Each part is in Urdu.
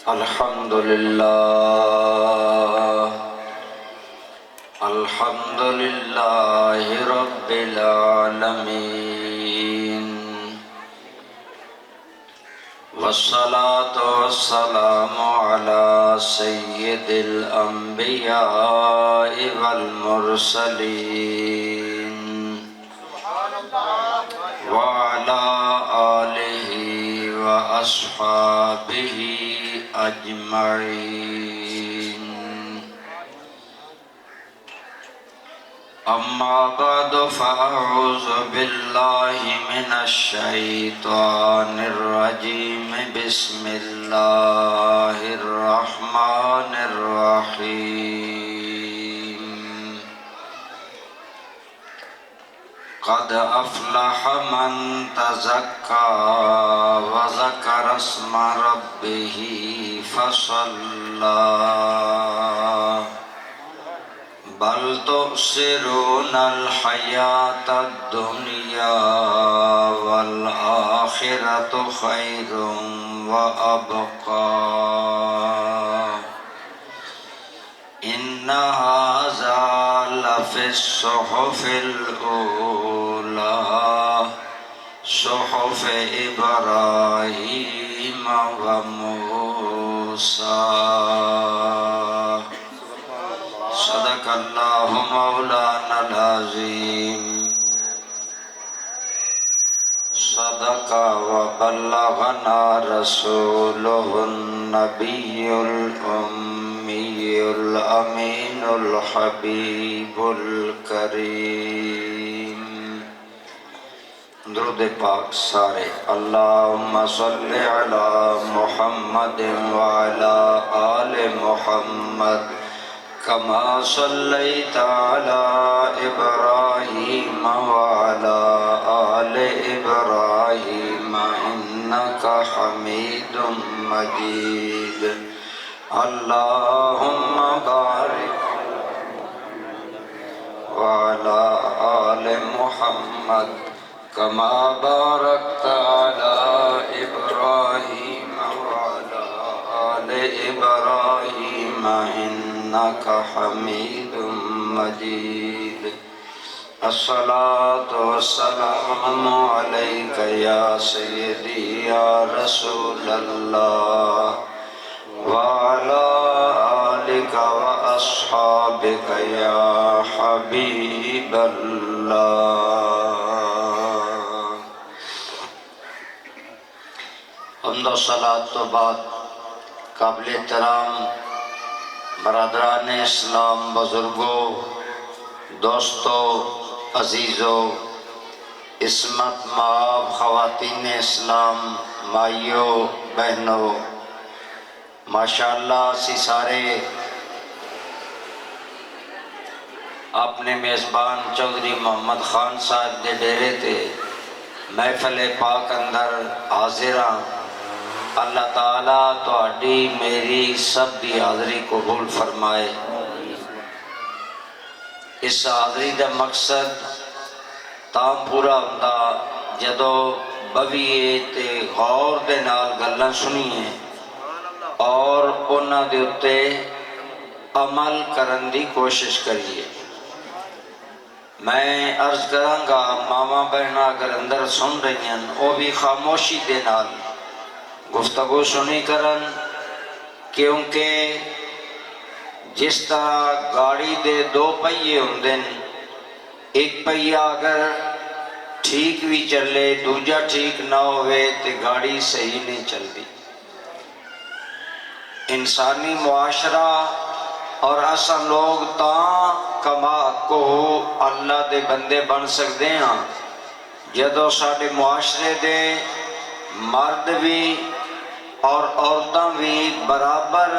الحمدللہ رب العالمین والصلاة والسلام على سید الانبیاء والمرسلین وعلى آلہ واصحابہ اجمعین اما بعد فاعوذ باللہ من الشیطان الرجیم بسم اللہ الرحمن الرحیم قد افلح من تزکا وذکر اسم ربہ فصلی بل تؤثرون الحیاة الدنیا والآخرة خیر وابقا ان ھذا لفی الصحف الاولی صحف ابراہیم وموسیٰ صدق اللہ مولانا العظیم صدق وبلغنا رسولہ النبی الأمی الأمین الحبیب الکریم درود پاک سارے اللہم صلی علی محمد وعلی آل محمد کما صلیت علی ابراہیم وعلی آل ابراہیم انکا حمید مجید اللہم بارک وعلی آل محمد کما بارکت علی ابراہیم وعلی آل ابراہیم انک حمید مجید الصلاة والسلام علیک یا سیدی یا رسول اللہ وعلی آلک واصحابک یا حبیب اللہ۔ حمد و صلاۃ تو بعد قابل احترام برادران اسلام، بزرگوں، دوستوں، عزیزوں، عصمت مآب خواتین اسلام، مائیوں، بہنوں، ماشاءاللہ اسی سارے اپنے میزبان چودھری محمد خان صاحب دے ڈیرے تے محفل پاک اندر حاضر ہاں۔ اللہ تعالیٰ تہاڈی میری سب دی حاضری قبول فرمائے۔ اس حاضری دا مقصد تاں پورا ہوندا جدوں بویے تے غور دے نال گلاں سنیے اور انہاں دے اُتے عمل کرن دی کوشش کریے۔ میں عرض کراں گا ماما بہناں اگر اندر سن رہی ہیں وہ بھی خاموشی دے نال گفتگو سنی کرن، کیونکہ جس طرح گاڑی دے دو پہیے ہوندے ہیں، ایک پہیہ اگر ٹھیک بھی چلے دوجا ٹھیک نہ ہوئے تو گاڑی صحیح نہیں چلتی۔ انسانی معاشرہ اور اساں لوگ تاں کما کو اللہ دے بندے بن سکتے ہیں جدوں ساڈے معاشرے دے مرد بھی اور عورتاں بھی برابر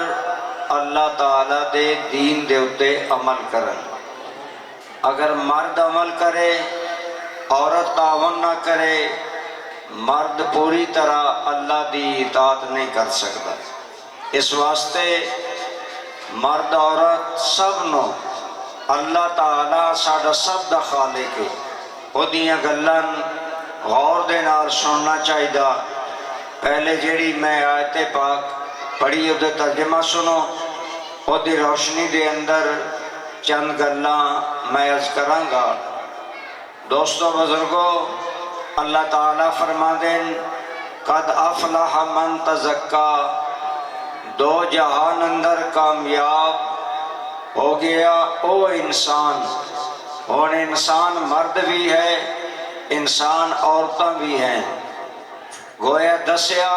اللہ تعالیٰ دے دین دے اتے عمل کرن۔ اگر مرد عمل کرے عورت تعاون نہ کرے، مرد پوری طرح اللہ دی اطاعت نہیں کر سکتا۔ اس واسطے مرد عورت سب نو اللہ تعالیٰ ساڈا سب دا خالق ہے، وہ دیاں گلاں غور دے نال سننا چاہیدا پہلے جیڑی میں آیت پاک پڑھی وہ ترجمہ سنو، وہ دی روشنی دے اندر چند گلاں میں عرض کراں گا۔ دوستو بزرگو، اللہ تعالیٰ فرما دیں قد افلح من تزکا، دو جہان اندر کامیاب ہو گیا او انسان۔ اور انسان مرد بھی ہے، انسان عورتاں بھی ہیں۔ گویا دسیا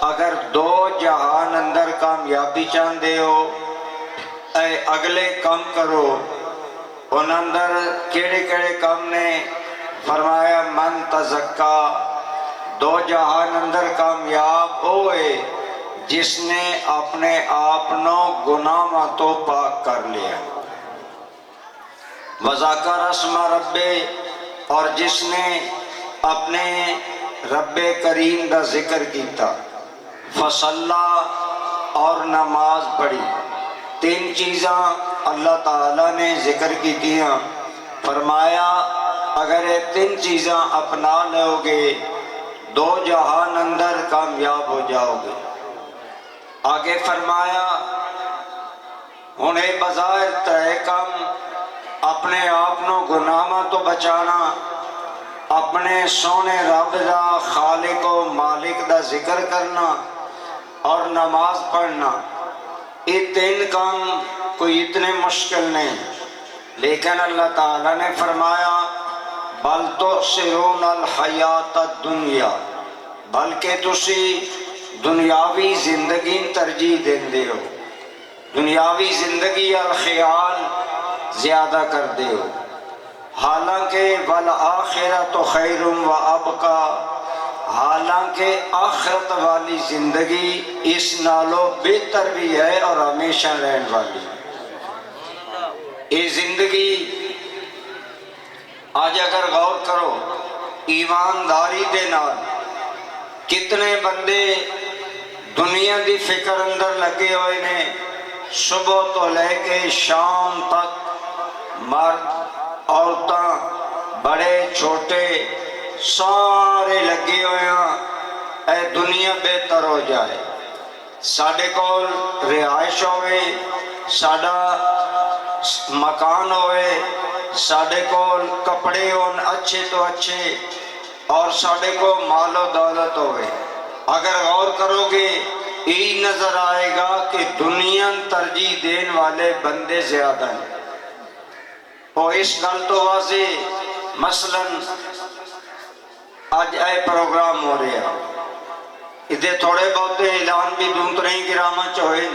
اگر دو جہان اندر کامیابی چاہتے ہو اے اگلے کام کرو۔ ان اندر کیڑے کیڑے کام نے؟ فرمایا من تزکا، دو جہان اندر کامیاب ہوئے جس نے اپنے آپنوں گناہاں تو پاک کر لیا، وذکر اسم ربے، اور جس نے اپنے رب کریم کا ذکر کیتا، فصلا، اور نماز پڑھی۔ تین چیزاں اللہ تعالیٰ نے ذکر کی تھیں، فرمایا اگر یہ تین چیزاں اپنا لو گے دو جہان اندر کامیاب ہو جاؤ گے۔ آگے فرمایا انہیں بظاہر تہے کم اپنے آپنوں گناہاں تو بچانا، اپنے سونے رب دا خالق و مالک دا ذکر کرنا اور نماز پڑھنا۔ یہ تین کام کوئی اتنے مشکل نہیں، لیکن اللہ تعالیٰ نے فرمایا بل تؤثرون الحیات الدنیا، بلکہ تسی دنیاوی زندگی ترجیح دیندے ہو، دنیاوی زندگی الخیال زیادہ کر دے ہو۔ حالانکہ والآخرۃ خیر و ابقا، حالانکہ آخرت والی زندگی اس نالو بہتر بھی ہے اور ہمیشہ رہن والی۔ یہ زندگی آج اگر غور کرو ایمانداری دے نال کتنے بندے دنیا دی فکر اندر لگے ہوئے نے، صبح تو لے کے شام تک، مرد عورتاں بڑے چھوٹے سارے لگے ہوئے ہیں اے دنیا بہتر ہو جائے، ساڑھے کول رہائش ہوئے، ساڑھا مکان ہوئے، ساڑھے کول کپڑے ہون اچھے تو اچھے، اور ساڑھے کو مال و دولت ہوئے۔ اگر غور کرو گے یہی نظر آئے گا کہ دنیا ترجیح دین والے بندے زیادہ ہیں۔ اور اس گل تو واضح مثلا آج اے پروگرام ہو رہے ہیں، ادھے تھوڑے بہتے اعلان بھی دونتری گرامہ چوئے،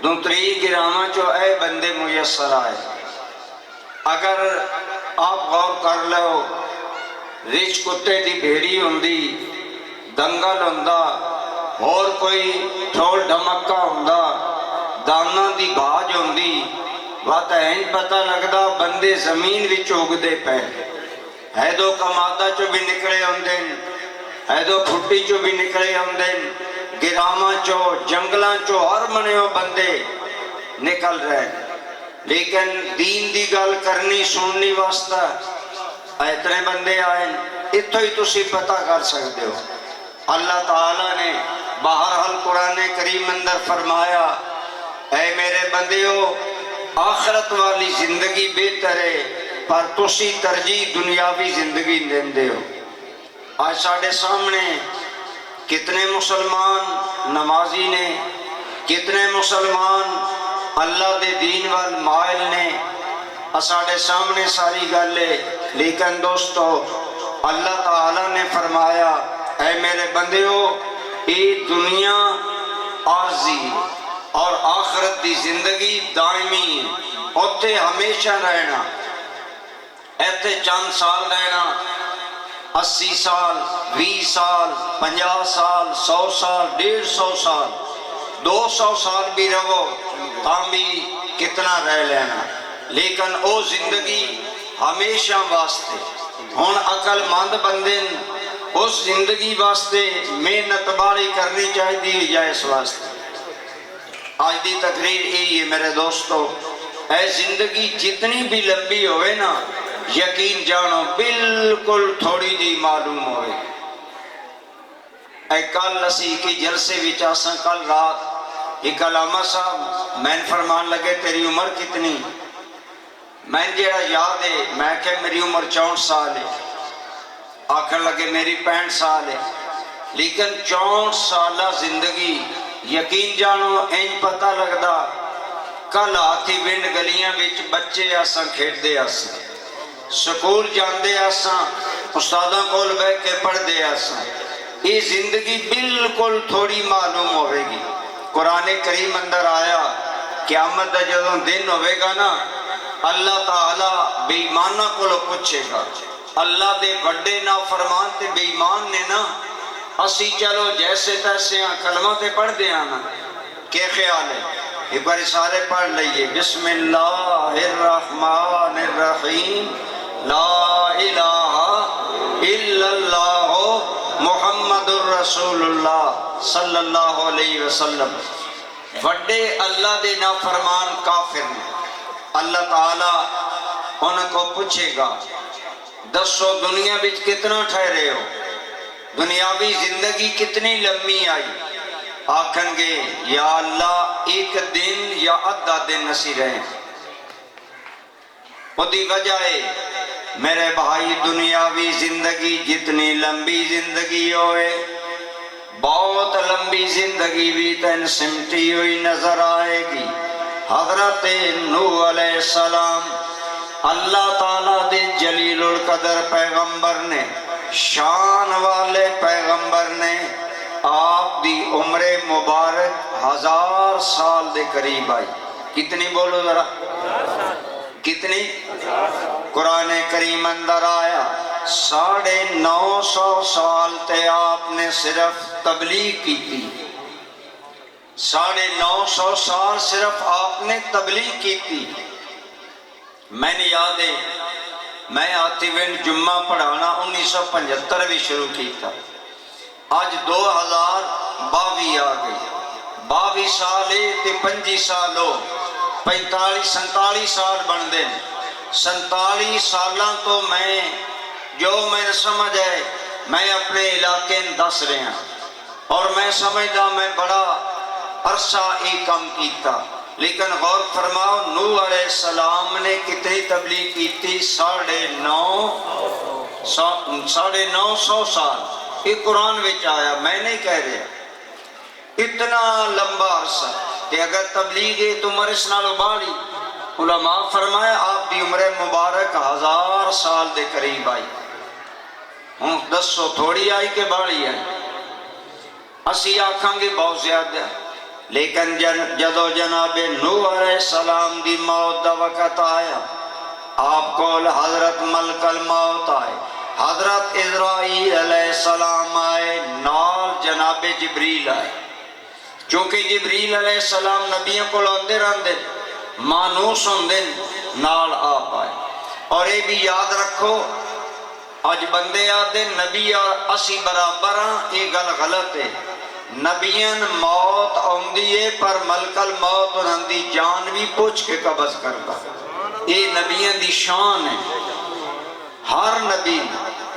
دونتری گرامہ چو اے بندے میسر آئے۔ اگر آپ غور کر لو رچ کتے دی بھیڑی ہوندی، دنگل ہوندا، اور کوئی ٹھول ڈھمکا ہوندا، دانا دی بھاج ہوندی، بات این پتہ لگدا بندے زمین وچ اگ دے پے، ہے دو کمادہ چو بھی نکلے ہوندے، ہے دو پھٹی چو بھی نکلے ہوندے، گرامہ چو جنگلاں چو ہر منیو بندے نکل رہے، لیکن دین دی گل کرنی سننی واسطہ اتنے بندے آئے۔ اتھو ہی تسی پتہ کر سکتے ہو اللہ تعالیٰ نے بہرحال قرآن کریم اندر فرمایا اے میرے بندیو آخرت والی زندگی بہتر ہے پر تسی ترجیح دنیاوی زندگی دیندے ہو۔ آج ساڑھے سامنے کتنے مسلمان نمازی نے، کتنے مسلمان اللہ دے دین وال مائل نے، ساڑھے سامنے ساری گلے، لیکن دوستو اللہ تعالیٰ نے فرمایا اے میرے بندیو یہ دنیا عارضی اور آخرت دی زندگی دائمی، اتھے ہمیشہ رہنا، ایتھے چند سال رہنا، 80 سال، 20 سال، 50 سال، 100 سال، 150 سال، 200 سال بھی رہو تاں بھی کتنا رہ لینا، لیکن او زندگی ہمیشہ واسطے۔ ہن عقل مند بندے اس زندگی واسطے محنت باری کرنی چاہیے یا اس واسطے؟ آج دی تقریر یہی ہے میرے دوستو، اے زندگی جتنی بھی لمبی ہوئے نا یقین جانو بالکل تھوڑی جی معلوم ہوئے۔ اے کل اسی کی جلسے وچ آساں کل رات ایک علامہ صاحب میں فرمان لگے تیری عمر کتنی؟ میں جیڑا یاد ہے میں کہ میری عمر 64 سال ہے، آخر لگے میری 65 سال ہے، لیکن 64 سالہ زندگی یقین جانو این پتہ لگدا کل آتی ونڈ گلیاں وچ بچے آساں کھیڑ دے آساں، سکول جاندے آساں، استاداں کول بے کے پڑھ دے آساں، یہ زندگی بالکل تھوڑی معلوم ہوئے گی۔ قرآن کریم اندر آیا قیامت دا جدوں دن ہوئے گا نا، اللہ تعالیٰ بے ایمانہ کو لو پوچھے گا، اللہ دے بڑے نافرمان تے بے ایمان نے نا اسی چلو جیسے تیسے کلمہ تے پڑھ دے آنا، کیا خیال ہے؟ ایک بار سارے پڑھ لئیے، بسم اللہ الرحمن الرحیم، لا الہ الا اللہ محمد الرسول اللہ صلی اللہ علیہ وسلم۔ وڈے اللہ دے نافرمان کافر نے، اللہ تعالیٰ ان کو پوچھے گا دسو دنیا بچ کتنا ٹھہرے ہو، دنیاوی زندگی کتنی لمبی آئی؟ آکھن گے یا اللہ ایک دن یا آدھا دن نسی رہے، خودی وجہ ہے میرے بھائی دنیاوی زندگی جتنی لمبی زندگی ہوئے بہت لمبی زندگی بھی تین سمٹی ہوئی نظر آئے گی۔ حضرت نوح علیہ السلام اللہ تعالیٰ دے جلیل القدر پیغمبر نے، شان والے پیغمبر نے، آپ دی عمر مبارک 1000 سال دے قریب آئی۔ کتنی بولو ذرا کتنی؟ قرآن کریم اندر آیا 950 سال تے آپ نے صرف تبلیغ کی تھی، 950 سال صرف آپ نے تبلیغ کی تھی۔ میں نے یاد ہے میں آتی ونڈ جمعہ پڑھانا 1975 بھی شروع کی تھا، آج 2022 آ گئی، 22 سال تے 25 سال ہو 47 سال بن دیں، 47 سالاں تو میں جو میں سمجھ ہے میں اپنے علاقے دس رہے ہیں، اور میں سمجھدا میں بڑا عرصہ ایک کام کیتا، لیکن غور فرماؤ نوح علیہ السلام نے کتنی تبلیغ کی تھی؟ 950 سال۔ یہ قرآن وچ آیا، میں نہیں کہہ رہا، اتنا لمبا عرصہ کہ اگر تبلیغ ہے تو عمر اس نالوں بڑھی۔ علماء فرمایا آپ دی عمر مبارک 1000 سال دے قریب آئی، ہوں دسو تھوڑی آئی کہ بڑھی آئی؟ اسی آکھاں گے بہت زیادہ، لیکن جدو جناب نوح علیہ السلام دی موت دا وقت آیا، آپ کو حضرت ملک الموت آئے، حضرت اسرائیل علیہ السلام آئے، نال جناب جبریل آئے، چونکہ جبریل علیہ السلام نبیوں کو لاندے رہندے مانوس ہوندے نال آپ آئے۔ اور یہ بھی یاد رکھو آج بندے آدھے نبی اور اسی برابر ہاں، یہ گل غلط ہے۔ نبیان موت آندی ہے پر ملک الموت انہاں دی جان بھی پوچھ کے قبض کرتا، یہ نبیان دی شان ہے۔ ہر نبی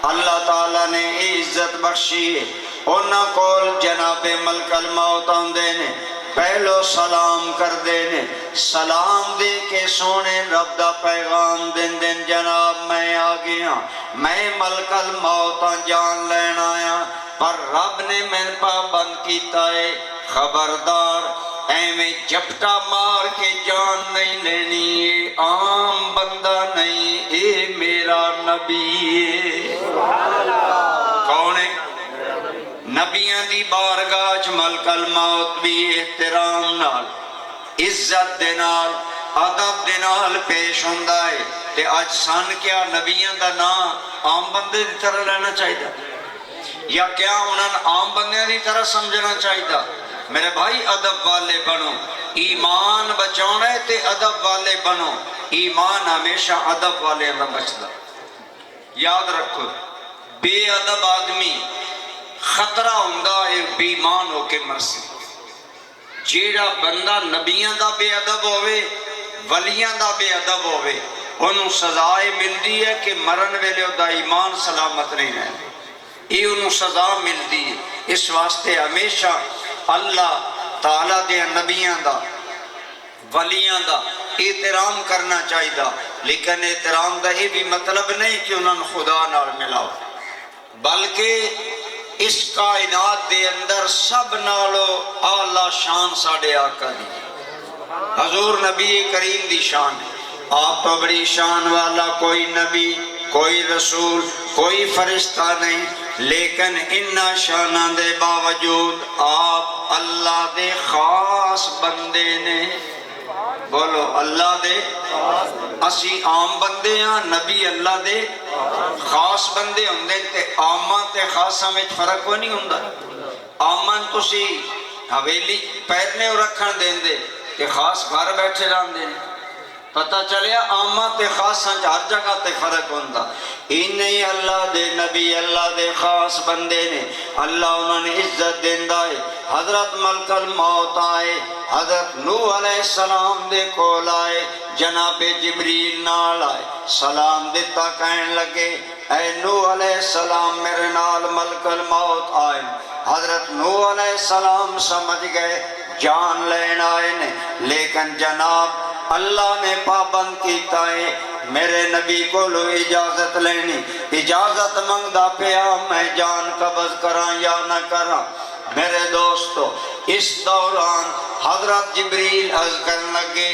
اللہ تعالیٰ نے عزت بخشی ہے، انہاں کول جناب ملک الموت آندے نے، پہلو سلام کر دینے، سلام دے کے سونے رب دا پیغام دن دن جناب میں آ گیا، میں ملک الموت جان لین آیا، پر رب نے میں پابند کیتا ہے خبردار ایویں جھپٹا مار کے جان نہیں لینی، یہ عام بندہ نہیں، اے میرا نبی ہے۔ کون ہے؟ نبیاں دی بارگاہ ملک الموت بھی احترام نال، عزت دے نال، ادب دے نال پیش ہوندا ہے، تے اج سن کیا نبیاں دا نام عام بندے دی طرح لینا چاہیے یا کیا انہاں عام بندیاں دی طرح سمجھنا چاہیے؟ میرے بھائی ادب والے بنو، ایمان بچانا ہے تے ادب والے بنو، ایمان ہمیشہ ادب والے اندر بچدا۔ یاد رکھو بے ادب آدمی خطرہ ہوندا ہے بے ایمان ہو کے مرسی۔ جیڑا بندہ نبیاں دا بے ادب ہوئے، ولیاں دا بے ادب ہوئے، انہوں سزائے ملدی ہے کہ مرن ویلے دا ایمان سلامت نہیں رہے۔ یہ انہوں سزا ملتی ہے۔ اس واسطے ہمیشہ اللہ تعالیٰ دے نبیاں دا ولیاں دا احترام کرنا چاہیے، لیکن احترام دا یہ بھی مطلب نہیں کہ انہوں نے خدا نال ملاؤ، بلکہ اس کائنات دے اندر سب نالو اعلیٰ شان ساڑھے آقا دی حضور نبی کریم دی شان ہے۔ آپ تو بڑی شان والا کوئی نبی، کوئی رسول، کوئی فرشتہ نہیں، لیکن انہا شانہ دے باوجود آپ اللہ دے خاص بندے نے۔ بولو اللہ دے، اسی عام بندے ہیں، نبی اللہ دے خاص بندے ہوندے تے عاماں تے خاصاں میں فرق کو نہیں ہوندا۔ عاماں تسی حویلی پیرنے اور رکھن دیں دے کہ خاص گھر بیٹھے رہن دیں، پتہ چلیا عامہ تے خاصاں ہر جگہ تے فرق ہوندا۔ انہی اللہ دے نبی اللہ دے خاص بندے نے، اللہ انہوں نے عزت دیندہ ہے۔ حضرت ملک الموت آئے، حضرت نوح علیہ السلام دے کول آئے، جناب جبریل نال آئے، سلام دیتا کہنے لگے اے نوح علیہ السلام میرے نال ملک الموت آئے۔ حضرت نوح علیہ السلام سمجھ گئے جان لین آئے نے، لیکن جناب اللہ نے پابند کیتا ہے میرے نبی کو لو اجازت لینی، اجازت منگدا پیا میں جان قبض کراں یا نہ کراں۔ میرے دوستو اس دوران حضرت جبریل عرض کرنے لگے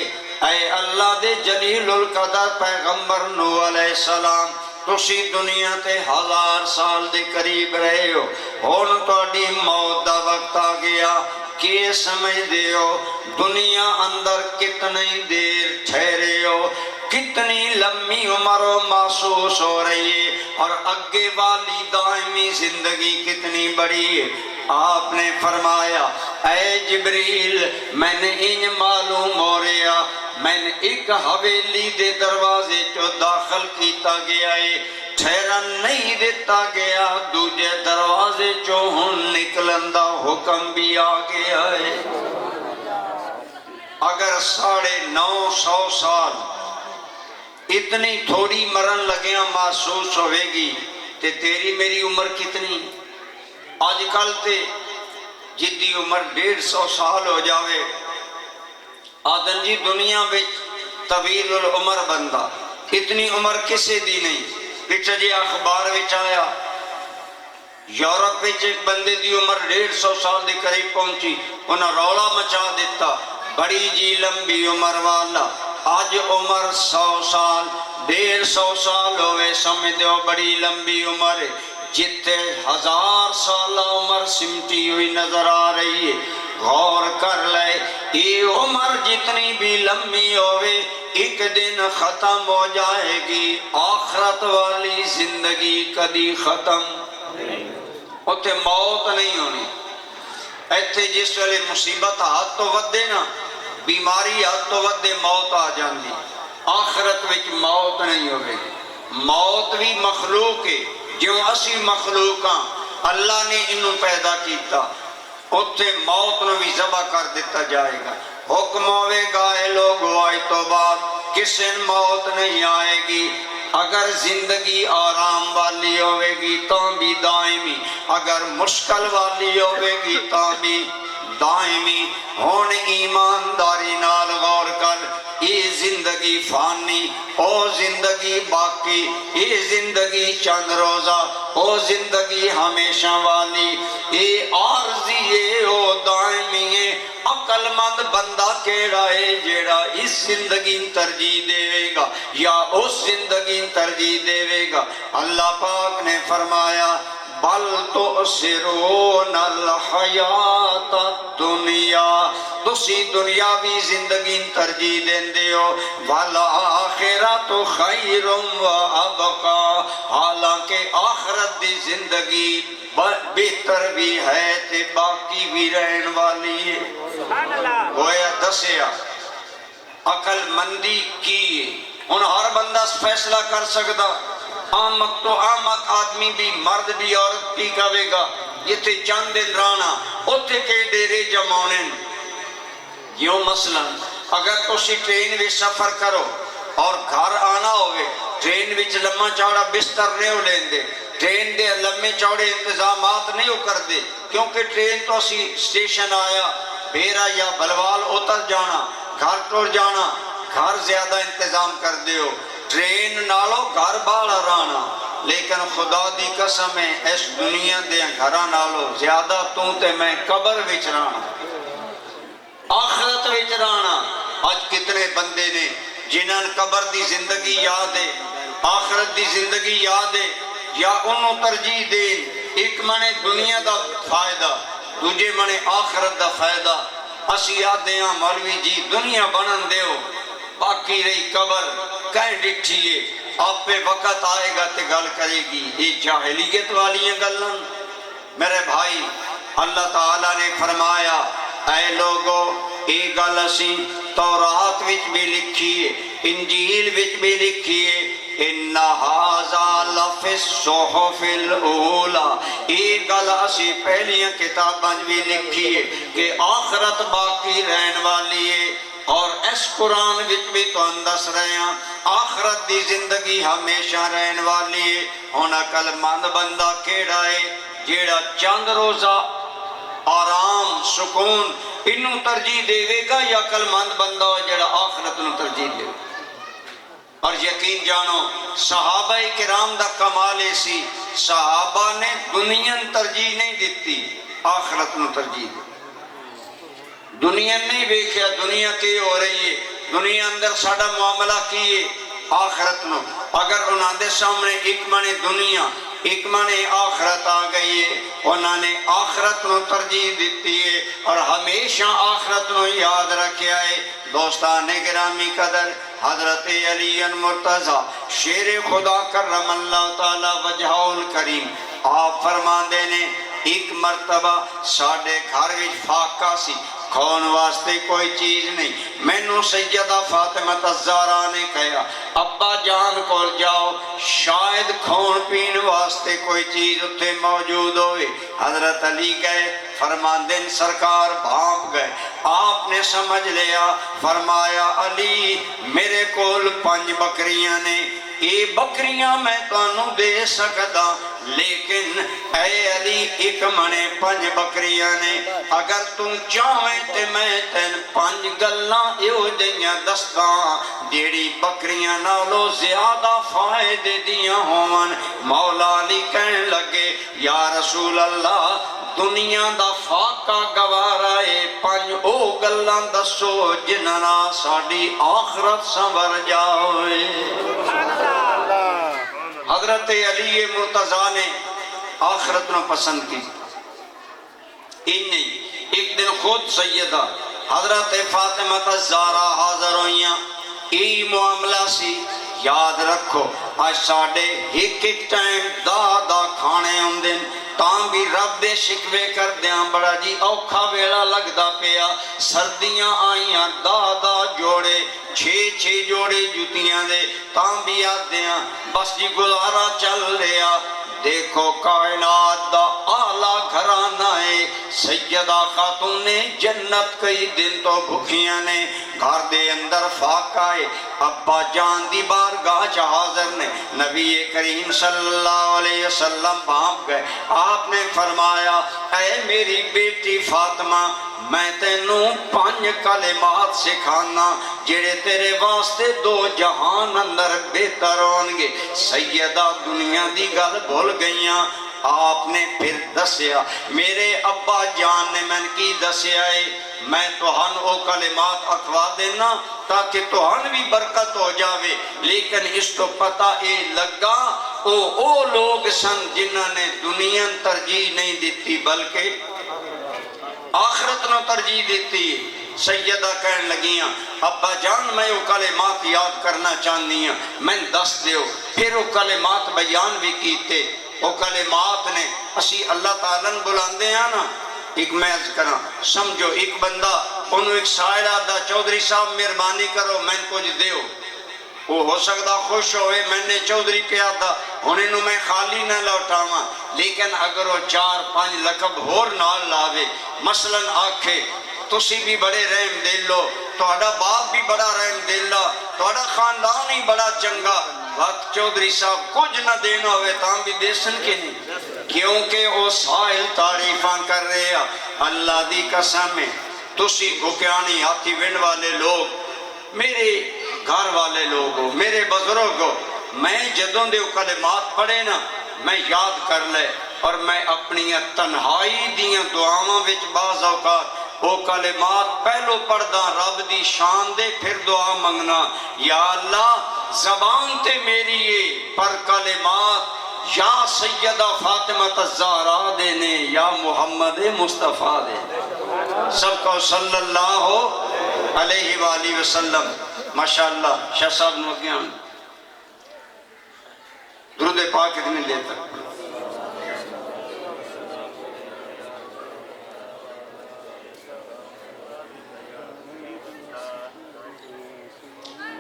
اے اللہ دے جلیل القدر پیغمبر نوح علیہ السلام، تسی دنیا تے 1000 سال دے قریب رہے ہو، ہن تہاڈی موت دا وقت آ گیا، کہ سمجھ دیو دنیا اندر کتنی دیر ٹھہرے ہو، کتنی لمبی عمر محسوس ہو رہی ہے، اور اگے والی دائمی زندگی کتنی بڑی ہے۔ آپ نے فرمایا اے جبریل میں نے انج معلوم ہو رہا، میں نے ایک حویلی دے دروازے چو داخل کیتا گیا ہے، ٹھہرن نہیں دیتا گیا، دوجے دروازے چو ہن نکلن دا حکم بھی آ گیا ہے۔ اگر 950 سال اتنی تھوڑی مرن لگیاں محسوس ہوئے گی تے تیری میری عمر کتنی؟ آج کل تے جدی عمر 150 سال ہو جاوے آدن جی دنیا وچ طویل العمر بندہ، اتنی عمر کسے دی نہیں۔ پچھے جی اخبار وچ آیا یورپ وچ ایک بندے دی عمر 150 سال دے قریب پہنچی، انہاں رولا مچا دیتا بڑی جی لمبی عمر والا، آج عمر 100 سال 150 سال ہوئے، سمجھ دیو بڑی لمبی عمر ہے۔ جتے 1000 سالہ عمر سمٹی ہوئی نظر آ رہی ہے، غور کر لے یہ عمر جتنی بھی لمبی ہوئے ایک دن ختم ہو جائے گی، آخرت والی زندگی کدی ختم اتھے موت نہیں ہونی۔ ایتھے جس ویلے مصیبت ہاتھ تو ودے نا، بیماری ہاتھ تو ودے موت آ جاندی، آخرت وچ موت نہیں ہوئے گی۔ موت بھی مخلوق ہے، جو اسی مخلوقاں اللہ نے انہوں پیدا کیتا، اتھے موت نو بھی ذبح کر دیتا جائے گا۔ حکم ہوئے گا اے لوگو آج تو بعد کسی موت نہیں آئے گی، اگر زندگی آرام والی ہوئے گی تو بھی دائمی، اگر مشکل والی ہوئے گی تو بھی دائمی۔ ہون ایمانداری نال غور کر، یہ زندگی فانی، او زندگی باقی، یہ زندگی چند روزہ، او زندگی ہمیشہ والی، یہ عارضی ہے او دائمی ہے۔ عقل مند بندہ کیڑا ہے جیڑا اس زندگی ترجیح دے گا یا اس زندگی ترجیح دے گا؟ اللہ پاک نے فرمایا بل تؤثرون الحیات الدنیا، تسی دنیاوی زندگی ترجیح دیندے ہو، والآخرۃ خیر وابقی، حالانکہ آخرت دی زندگی بہتر بھی ہے تے باقی بھی رہن والی ہے۔ گویا دسیا عقل مندی کی ان ہر بندہ فیصلہ کر سکتا، آمد تو آمد آدمی بھی مرد بھی عورت بھی کہے گا یہ تے چند دن رانا اتھے کے ڈیرے جماؤنن۔ یوں مثلا اگر تسی ٹرین بھی سفر کرو اور گھر آنا ہوئے، ٹرین وچ لمحہ چاڑا بستر نہیں ہو لین دے، ٹرین دے لمے چوڑے انتظامات نہیں ہو کر دے، کیونکہ ٹرین تو اسی سٹیشن آیا بیرا یا بلوال اتر جانا، گھر ٹر جانا، گھر زیادہ انتظام کر دیو، ٹرین نالو گھر بالا رانا، لیکن خدا دی قسم ہے اس دنیا دے گھراں نالو زیادہ تو تے میں قبر وچ رانا، آخرت وچ رانا۔ آج کتنے بندے نے جنہاں قبر دی زندگی یاد ہے، آخرت دی زندگی یاد ہے، یا انہوں ترجیح دین، ایک منے دنیا دا فائدہ، دوجے منے آخرت دا فائدہ۔ اسی یادیں ہاں مولوی جی دنیا بنن دیو، باقی رہی قبر کہیں ڈٹھیے، آپ پہ وقت آئے گا تے گل کرے گی۔ یہ جاہلیت والی گلن میرے بھائی، اللہ تعالیٰ نے فرمایا اے لوگو اے گل اسی تورات وچ بھی لکھیے، انجیل وچ بھی لکھیے، اِنَّ هَذَا لَفِي الصُّحُفِ الْأُولَى، یہ گل اسی پہلیاں کتاباں بھی لکھیے کہ آخرت باقی رہن والی ہے، اور اس قرآن وچ بھی تو اندس رہے ہیں آخرت دی زندگی ہمیشہ رہن والی ہے۔ ہن عقل مند بندہ کیڑا ہے جیڑا چند روزہ آرام سکون انہوں ترجیح دے گا، یا عقل مند بندہ ہو جیڑا آخرت نو ترجیح دے گا؟ اور یقین جانو صحابہ کرام دا کمال سی، صحابہ نے دنیا ترجیح نہیں دیتی، آخرت نو ترجیح دی۔ دنیا نہیں بیکھیا دنیا کی ہو رہی ہے، دنیا اندر ساڑا معاملہ کیے، آخرت نو اگر انہاں دے سامنے ایک مانے دنیا ایک مانے آخرت آ گئی ہے، انہاں نے آخرت نو ترجیح دیتی ہے اور ہمیشہ آخرت نو یاد رکھیا ہے۔ دوستان گرامی قدر، حضرت علی مرتضی شیر خدا کرم اللہ تعالی وجہہ الکریم آپ فرماندے نے ایک مرتبہ ساڑھے گھر وچ فاقہ سی، کھون واسطے کوئی چیز نہیں، میں نو سیدہ فاطمہ الزہرا نے کہا ابا جان کو جاؤ شاید کھون پین واسطے کوئی چیز اتھے موجود ہوئے۔ حضرت علی گئے، فرماندن سرکار بھانپ گئے، آپ نے سمجھ لیا، فرمایا علی میرے کول 5 بکریاں نے، یہ بکریاں میں تانوں دے سکتا، لیکن اے علی ایک منے 5 بکریاں نے، اگر تم چاہیں تے میں تین 5 گلاں ایو جیاں دستاں جیڑی بکریاں نالو زیادہ فائدے دیاں ہون۔ مولا علی کہنے لگے یا رسول اللہ دنیا دا فاقہ گوارا ہے، 5 او گلاں دسو جنہاں ساڑی آخرت سنور جاؤے۔ حضرت علی مرتضیٰ نے آخرت نو پسند کی، ایک دن خود سیدہ حضرت فاطمہ الزہرا حاضر ہوئیاں، ای معاملہ سی یاد رکھو آج ساڑھے ایک ٹائم دا کھانے ہوں دن تاں بھی رب دے شکوے کر دیاں بڑا جی اوکھا ویڑا لگ دا پیا، سردیاں آئیاں دا جوڑے 6 جوڑے جوتیاں دے تاں بھی آت دیاں بس جی گزارا چل رہا۔ دیکھو کائنات دا آلہ گھرانہ ہے، سیدہ خاتون جنت کئی دن تو بھکیاں نے، گھر دے اندر فاقہ ہے، ابا جان دی بارگاہ حاضر نے، نبی کریم صلی اللہ علیہ وسلم بھانپ گئے، آپ نے فرمایا اے میری بیٹی فاطمہ میں تینوں 5 کلمات سکھانا جڑے تیرے واسطے 2 جہان اندر بہتر ہونگے۔ سیدہ دنیا دی گل بھول گئیاں، آپ نے پھر دسیا میرے ابا جان نے میں کی دسیا ہے، میں توہن او کلمات اکھوا دینا تاکہ توہن بھی برکت ہو جاوے، لیکن اس کو پتہ اے لگا او لوگ سن جنہوں نے دنیا ترجیح نہیں دیتی بلکہ آخرت نو ترجیح دیتی۔ سیدہ کہنے لگیاں ابا جان میں وہ کلمات یاد کرنا چاہنی ہوں، میں دس دیو، پھر وہ کلمات بیان بھی کیتے۔ وہ کلمات نے اسی اللہ تعالیٰ بلاندے ہیں نا، ایک محض کرنا سمجھو ایک بندہ انہوں ایک سائل آدھا چودھری صاحب مہربانی کرو میں کچھ دیو، وہ ہو سکتا خوش ہوئے میں نے چودھری کیا تھا انہوں میں خالی نہ لوٹاواں، لیکن اگر وہ 4-5 لقب ہور نال لاوے، مثلا آکھے تسی بھی بڑے رحم دل لو، توڑا باپ بھی بڑا رحم دل لو، توڑا خاندان ہی بڑا چنگا، وقت چودھری صاحب کچھ نہ دینا ہوئے تاں بھی دیسن کے نہیں، کیونکہ وہ سائل تعریفاں کر رہے ہیں اللہ دی قسم ہے تسی گھکیانی ہاتھی ونڈ والے لوگ میرے گھر والے لوگ ہو، میرے بزرگ ہو، میں جدوں دے کلمات پڑھے نا میں یاد کر لے اور میں اپنی تنہائی دیاں دعاواں وچ بعض اوقات وہ کلمات پہلو پڑھدا رب دی شان دے پھر دعا منگنا یا اللہ زبان تے میری ہے پر کلمات یا سیدہ فاطمہ الزہرا دے نے یا محمد مصطفیٰ دے سب کو صلی اللہ علیہ وآلہ وسلم ماشاءاللہ شاہ صاحب نوکیان درود پاک اتنی دیر تک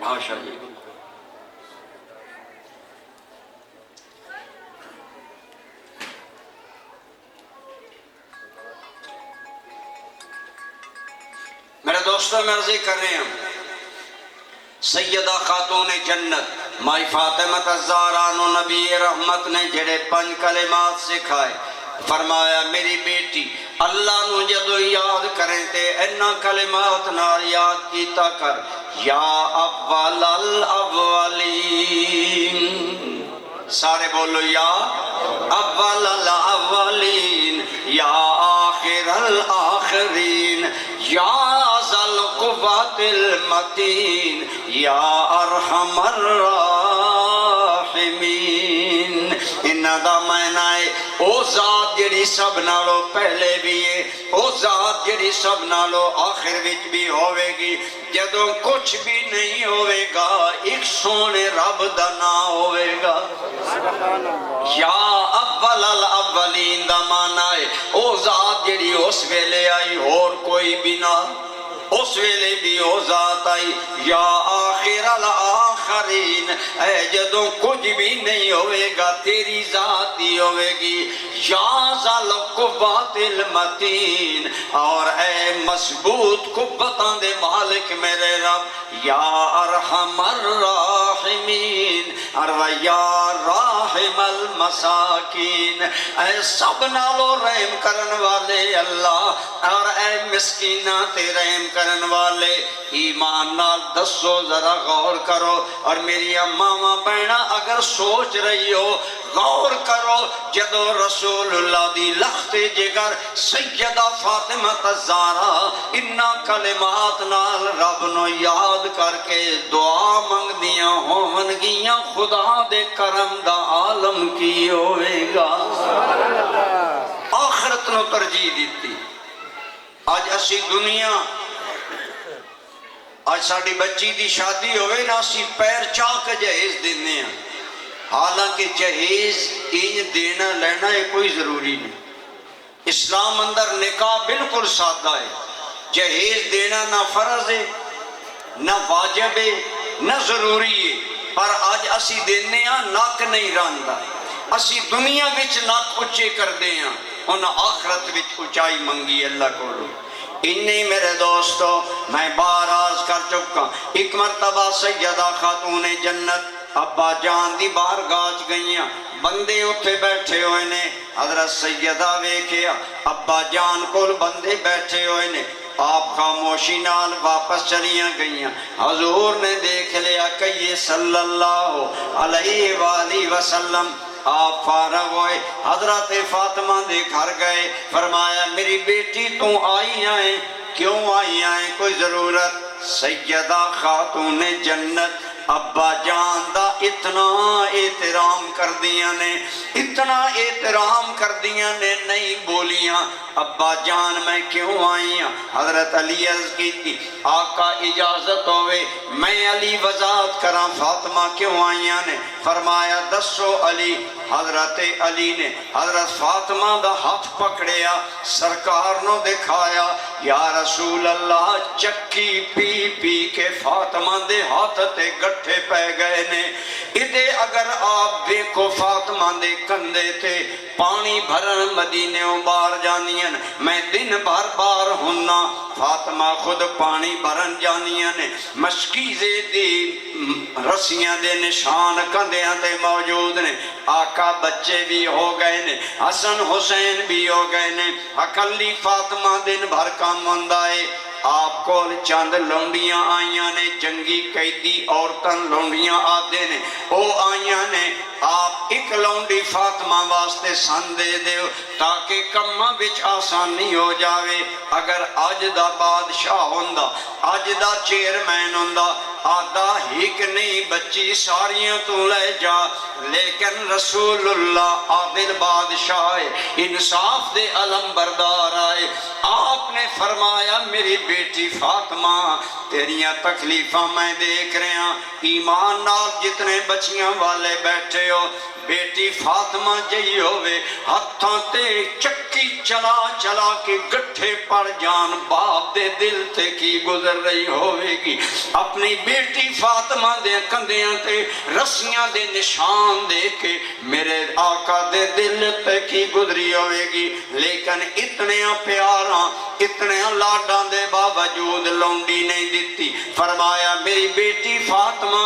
ماشاءاللہ میرے دوستوں میں عرضی کر رہے ہیں سیدہ خاتون جنت مائی فاطمہ الزہرا نو نبی رحمت نے جڑے 5 کلمات سکھائے فرمایا میری بیٹی اللہ نو جدو یاد کریں تے انہا کلمات نال یاد کیتا کر یا اول الاولین سارے بولو یا اول الاولین یا آخر الاخرین یا ذل قوت المتین یا ارحم الراحمین انہا دا معنی ہے او ذات جڑی سب نالو پہلے بھی ہے او ذات جڑی سب نالو آخر وچ بھی ہوئے گی جدوں کچھ بھی نہیں ہوئے گا ایک سونے رب دا نا ہوئے گا یا اول الاولین دا معنی ہے او ذات جڑی اس ویلے آئی اور کوئی بھی نہ اس ویلے بھی او ذات آئی یا آخر الاخرین اے جدوں کچھ بھی نہیں ہوئے گا تیری ذات ہی ہوئے گی یا ذل قوت المتین اور اے مضبوط قوتاں دے مالک میرے رب یا ارحم الراحمین اور یا راحم المساکین اے سب نالو رحم کرن والے اللہ اور اے مسکینہ تے رحم کرن والے ایمان نال دسو ذرا غور کرو اور میری اماں بہنا اگر سوچ رہی ہو غور کرو جدو رسول اللہ دی لخت جگر سیدہ فاطمہ الزہرا انہا کلمات نال رب نو یاد کر کے دعا منگ دیاں ہون گیاں خدا دے کرم دا عالم کی ہوئے گا آخرت نو ترجیح دیتی آج اسی دنیا آج ساڑی بچی دی شادی ہوئے نا اسی پیر چاہ کے جہیز دینے ہیں حالانکہ جہیز انج دینا لینا ہے کوئی ضروری نہیں اسلام اندر نکاح بالکل سادہ ہے جہیز دینا نہ فرض ہے نہ واجب ہے نہ ضروری ہے پر آج اسی دینے ہیں ناک نہیں راندہ اسی دنیا وچ ناک اچھے کر دے ہیں انہاں آخرت وچ اچائی منگی اللہ کو لو انہی میرے دوستو میں بار آز کر چکا ایک مرتبہ سیدہ خاتون جنت ابا جان دی بارگاہ گئیاں بندے اتھے بیٹھے ہوئے نے حضرت سیدہ ویکھیا ابا جان کول بندے بیٹھے ہوئے نے آپ خاموشی نال واپس چلیاں گئیاں حضور نے دیکھ لیا کہ یہ صلی اللہ علیہ وآلہ وسلم آپ فارغ ہوئے حضرت فاطمہ دے گھر گئے فرمایا میری بیٹی تو آئی آئیں کیوں آئی آئیں کوئی ضرورت سیدہ خاتون جنت ابا جان دا اتنا احترام کر دیا نے اتنا احترام کر دیا نے نہیں بولیاں ابا جان میں کیوں آئی ہوں حضرت علی عرض کی تھی آقا اجازت ہوئے میں علی وضاحت کرا فاطمہ کیوں آئی نے فرمایا دسو علی حضرت علی نے حضرت فاطمہ دا ہاتھ پکڑیا سرکار نو دکھایا یا رسول اللہ چکی پی پی کے فاطمہ دے ہاتھ تے گٹھے پہ گئے نے ادے اگر آپ دیکھو فاطمہ دے کندے تے پانی بھرن مدینیوں بار جانیاں میں دن بھر بار ہونا فاطمہ خود پانی بھرن جانیاں مشکیزے دی رسیاں دے نشان کندیاں تے موجود نے آقا بچے بھی ہو گئے نے حسن حسین بھی ہو گئے نے اکلی فاطمہ دن بھر کام ہوندائے آپ کو چند لونڈیاں آئیاں نے جنگی قیدی عورتن لونڈیاں آدھے نے او آئیاں نے آپ ایک لونڈی فاطمہ واسطے سن دے دیو تاکہ کمہ بچ آسانی ہو جاوے اگر آج دا بادشاہ ہوندہ آج دا چیئرمین ہوندہ آدھا ہیک نہیں بچی ساریاں تو لے جا لیکن رسول اللہ عادل بادشاہ انصاف دے علم بردار آئے آپ نے فرمایا میری بیٹی فاطمہ تیریاں تکلیفہ میں دیکھ رہے ہیں ایمان نال جتنے بچیاں والے بیٹھے ہو بیٹی فاطمہ جئی ہوئے ہتھاں تے چکی چلا چلا کے گٹھے پڑ جان باپ دے دل تے کی گزر رہی ہوئے گی اپنی بیٹی فاطمہ دے کندیاں تے رسیاں دے نشان دے کے میرے آقا دے دل تے کی گزری ہوئے گی لیکن اتنے پیاراں اتنے لاڈاں دے باوجود لونڈی نہیں دیتی فرمایا میری بیٹی فاطمہ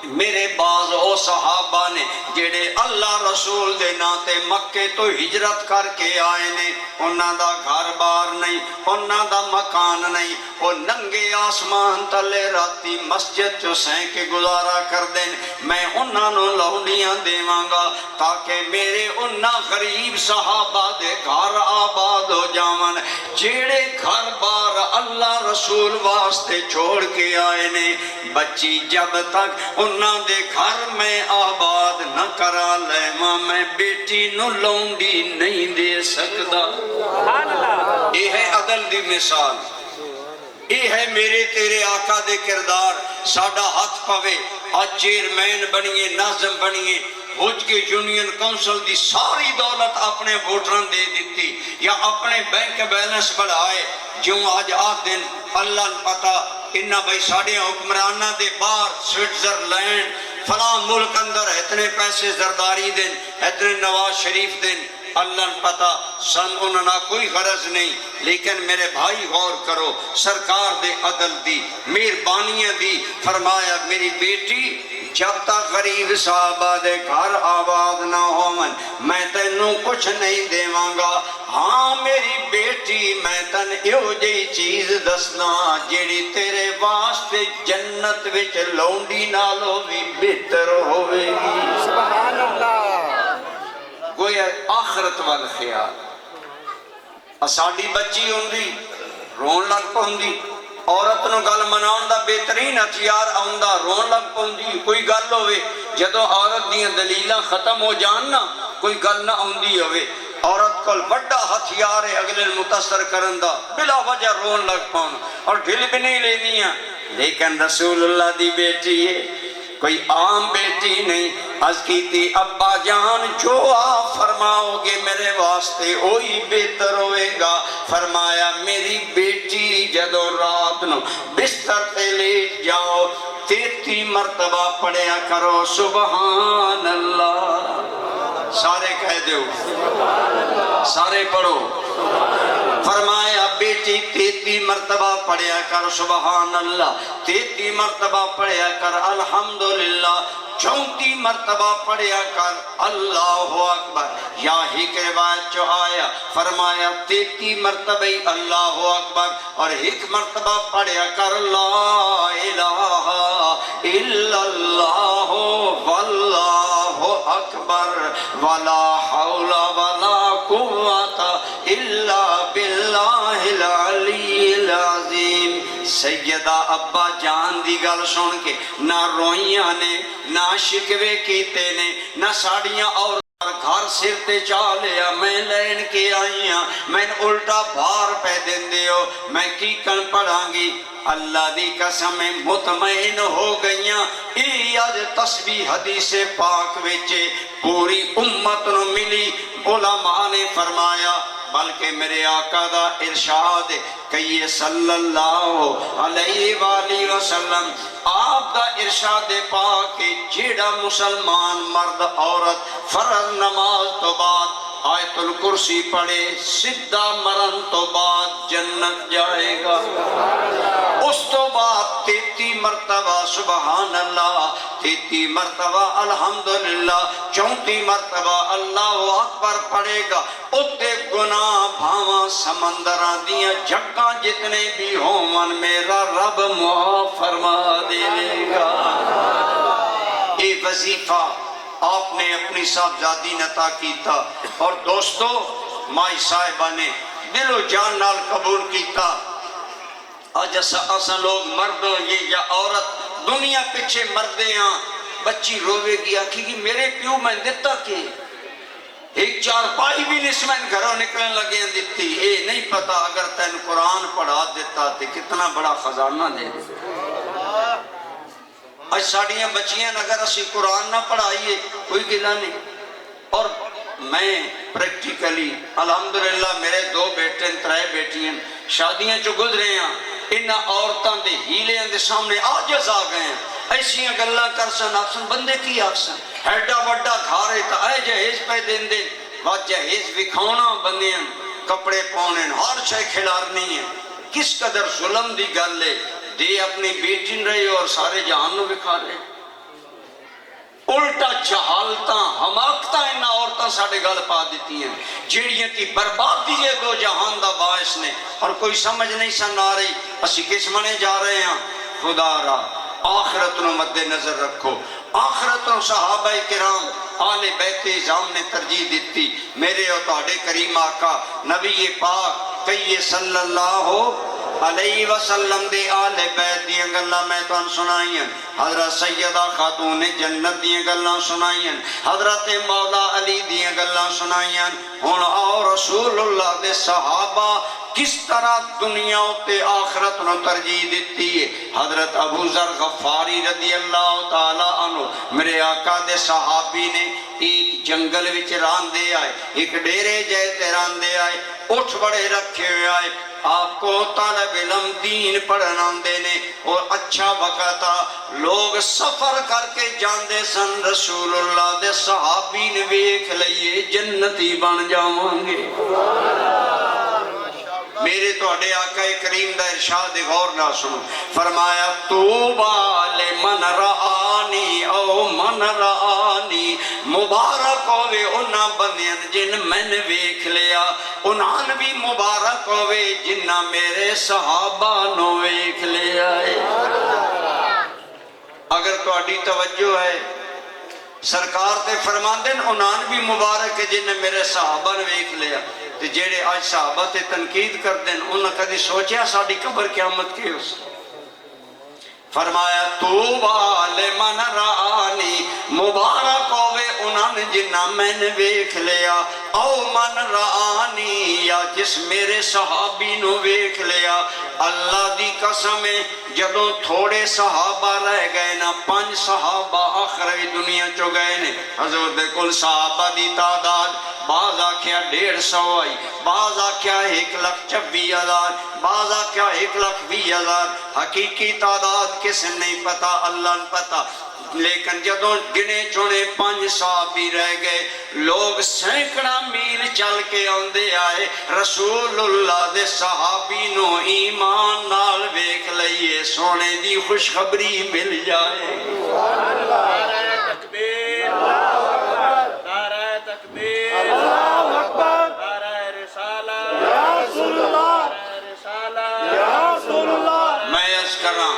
میرے بعض او صحابہ نے جڑے اللہ رسول دے ناتے مکے تو ہجرت کر کے آئے نے انہاں دا گھر بار نہیں انہاں دا مکان نہیں وہ ننگے آسمان تلے راتی مسجد چو سین کے گزارا کر دیں میں انہاں نو لونڈیاں دیواں گا تاکہ میرے انہاں غریب صحابہ دے گھر آباد ہو جاون جڑے گھر بار اللہ رسول واسطے چھوڑ کے آئے نے بچی جب تک انہاں دے گھر میں آباد نہ کرا لے ماں میں بیٹی نو لونڈی نہیں دے سکتا یہ ہے عدل دی مثال یہ ہے میرے تیرے آقا دے کردار ساڑھا ہاتھ پوے آج چیئرمین بنیے ناظم بنیے حج کے یونین کونسل دی ساری دولت اپنے ووٹران دے دیتی یا اپنے بینک بیلنس بڑھائے جو آج آت دن اللہ نے پتا انہا بھائی ساڑھے حکمرانہ دے بار سوئٹزرلینڈ فلاں ملک اندر اتنے پیسے زرداری دن اتنے نواز شریف دن اللہ نے پتا سن انہاں کوئی غرض نہیں لیکن میرے بھائی غور کرو سرکار دے عدل دی مہربانیاں دی فرمایا میری بیٹی جب تک غریب صحابہ دے گھر آباد نہ ہومن میں تینوں کچھ نہیں دیواں گا ہاں میری بیٹی میں تن ایو جی چیز دسنا جیڑی تیرے واسطے جنت وچ لونڈی نالو بھی بہتر ہوئے گی سبحان اللہ گویا آخرت وال خیال اساڑی بچی ہوندی رون لگ پہندی عورت نو گل مناؤں دا بہترین ہتھیار آؤندہ رون لگ پہندی کوئی گل ہوئے جدو عورت دیاں دلیلہ ختم ہو جاننا کوئی گل نہ آؤندی ہوئے عورت کل بڑا ہتھیار ہے اگلے متصر کرندہ بلا وجہ رون لگ پہن اور ڈھل بھی نہیں لینی ہے لیکن رسول اللہ دی بیٹی ہے کوئی عام بیٹی نہیں از کی تھی ابا جان جو آپ فرماؤ گے میرے واسطے وہی بہتر ہوئے گا فرمایا میری بیٹی جدو رات نو بستر تے لیٹ جاؤ 33 مرتبہ پڑھیا کرو سبحان اللہ سارے کہہ دیو سارے پڑھو فرمایا بیٹی 33 مرتبہ پڑھیا کر سبحان اللہ 33 مرتبہ پڑھیا کر الحمدللہ 34 مرتبہ پڑھیا کر اللہ اکبر یا ہی کے روایت جو آیا فرمایا 33 مرتبہ اللہ اکبر اور ایک مرتبہ پڑھیا کر لا الہ الا اللہ واللہ اکبر ولا حول ولا قوت الا باللہ العلی العظیم سیدہ ابا جان دی گل سن کے نہ روئیاں نے نہ شکوے کیتے نے نہ ساڑیاں اور گھر سر تے چالیا میں لین کے آئیاں میں الٹا بھار پہ دن دیو میں کی کن پڑھاں گی اللہ دی قسم مطمئن ہو گئیاں ای آج تسبیح حدیث پاک وچے پوری امت نو ملی علماء نے فرمایا بلکہ میرے آقا دا ارشاد کہیے صلی اللہ علیہ وآلہ وسلم، آپ دا ارشاد پاک جیڑا مسلمان مرد عورت فرض نماز تو بعد آیت الکرسی پڑھے سدھا مرن تو بعد جنت جائے گا، اس تو بعد 33 مرتبہ سبحان اللہ، 33 مرتبہ الحمدللہ، 34 مرتبہ اللہ اکبر پڑھے گا، اتے گناہ بھاواں سمندراں دیاں جھگاں جتنے بھی ہون میرا رب معاف فرما دے گا۔ یہ وظیفہ آپ نے اپنی صاحبزادی نے عطا کیتا، اور دوستو مائی صاحبہ نے دل و جان نال قبول کیتا۔ آج اساں لوگ مرد ہوئے یا عورت دنیا پیچھے مردے ہاں، بچی روے گی آکھی کہ میرے پیو میں دیتا کہ ایک چارپائی بھی نسمین گھروں نکلنے لگے ہیں دیتی، اے نہیں پتا اگر تین قرآن پڑھا دیتا تھے کتنا بڑا خزانہ دے دیتا۔ آج ساڑیاں بچیاں اگر اسی قرآن نہ پڑھائیے کوئی گلہ نہیں۔ اور میں پریکٹیکلی الحمدللہ میرے 2 بیٹے 3 بیٹیاں شادیاں جو گزرے ہیں، انہاں عورتاں دے ہیلیاں دے سامنے آجز آ گئے ہیں، ایسیاں گلہ کرسن آکسن بندے کی آکسن ہیڈا وڈا گھارے تا اے جہیز پہ دین دے وقت جہیز وکھونا بندیاں کپڑے پونے ہر شے کھلارنی ہے۔ کس قدر ظلم دی گل ہے، دے اپنی بیٹی رہے اور سارے جہان نو بکھا رہے۔ الٹا جہالتاں حماقتاں انہاں عورتاں ساڑے گل پا دیتی ہیں جیڑیاں کی بربادی ہے 2 جہان دا باعث نے، اور کوئی سمجھ نہیں سن آ رہی اسی کس منے جا رہے ہیں۔ خدا را آخرت نو مد نظر رکھو، آخرت نو صحابہ کرام آل بیت اعظام نے ترجیح دیتی۔ میرے اور تہاڈے کریم آقا نبی پاک کہیے صلی اللہ علیہ وسلم دے آل بیت دیاں گلاں میں تو سنائیں، حضرت سیدہ خاتون جنت دیاں گلاں سنائیں، حضرت مولا علی دیاں گلاں سنائیں۔ ہن آؤ رسول اللہ دے صحابہ کس طرح دنیا تے آخرت نو ترجیح دیتی ہے۔ حضرت ابو ذر غفاری رضی اللہ تعالیٰ عنہ میرے آقا دے صحابی نے ایک جنگل وچ راندے آئے، ایک ڈیرے جائے تے راندے آئے، اٹھ بڑے رکھے ہوئے آئے، آپ کو طالب علم دین پڑھنا دینے اور اچھا وقت لوگ سفر کر کے جاندے سن، رسول اللہ دے صحابی نے ویکھ لئیے جنتی بن جاؤں گے۔ میرے تو اڈے آقا کریم دا ارشاد غور نہ سنو، فرمایا توبہ لمن رآنی او من رآنی، مبارک ہوئے انہاں بندیاں جن میں نے ویکھ لیا، انہاں بھی مبارک ہوئے جنہ میرے صحابہ نو ویکھ لیا ہے۔ اگر تو اڈی توجہ ہے سرکار تے فرمان دین انہاں بھی مبارک ہے جن میرے صحابہ نے ویکھ لیا، تے جیڑے آج صحابہ تے تنقید کر دیں انہاں کدی سوچیا ساڑی قبر قیامت کے اس۔ فرمایا توبہ لمن رآنی، مبارک ہوئے انہاں جنہ میں نے ویکھ لیا، او من رآنی یا جس میرے صحابی نو ویکھ لیا۔ اللہ دی قسم ہے جدوں تھوڑے صحابہ رہ گئے نا، 5 صحابہ آخری دنیا چو گئے نے، حضور دے کل صحابہ دی تعداد بعض آکھیا 150 آئی، بعض آکھیا 1,26,000، بعض آکھیا 1,20,000، حقیقی تعداد کس نہیں پتا، اللہ نے پتا۔ لیکن جدوں گنے چونے 5 صحابی رہ گئے، لوگ سینکڑا میل چل کے آندے آئے، رسول اللہ دے صحابی نو ایمان نال ویکھ لئیے سونے دی خوشخبری مل جائے۔ نعرہ تکبیر، نعرہ تکبیر، اللہ اکبر، نعرہ رسالہ، یا رسول اللہ، نعرہ رسالہ، یا رسول اللہ۔ میں عرض کراں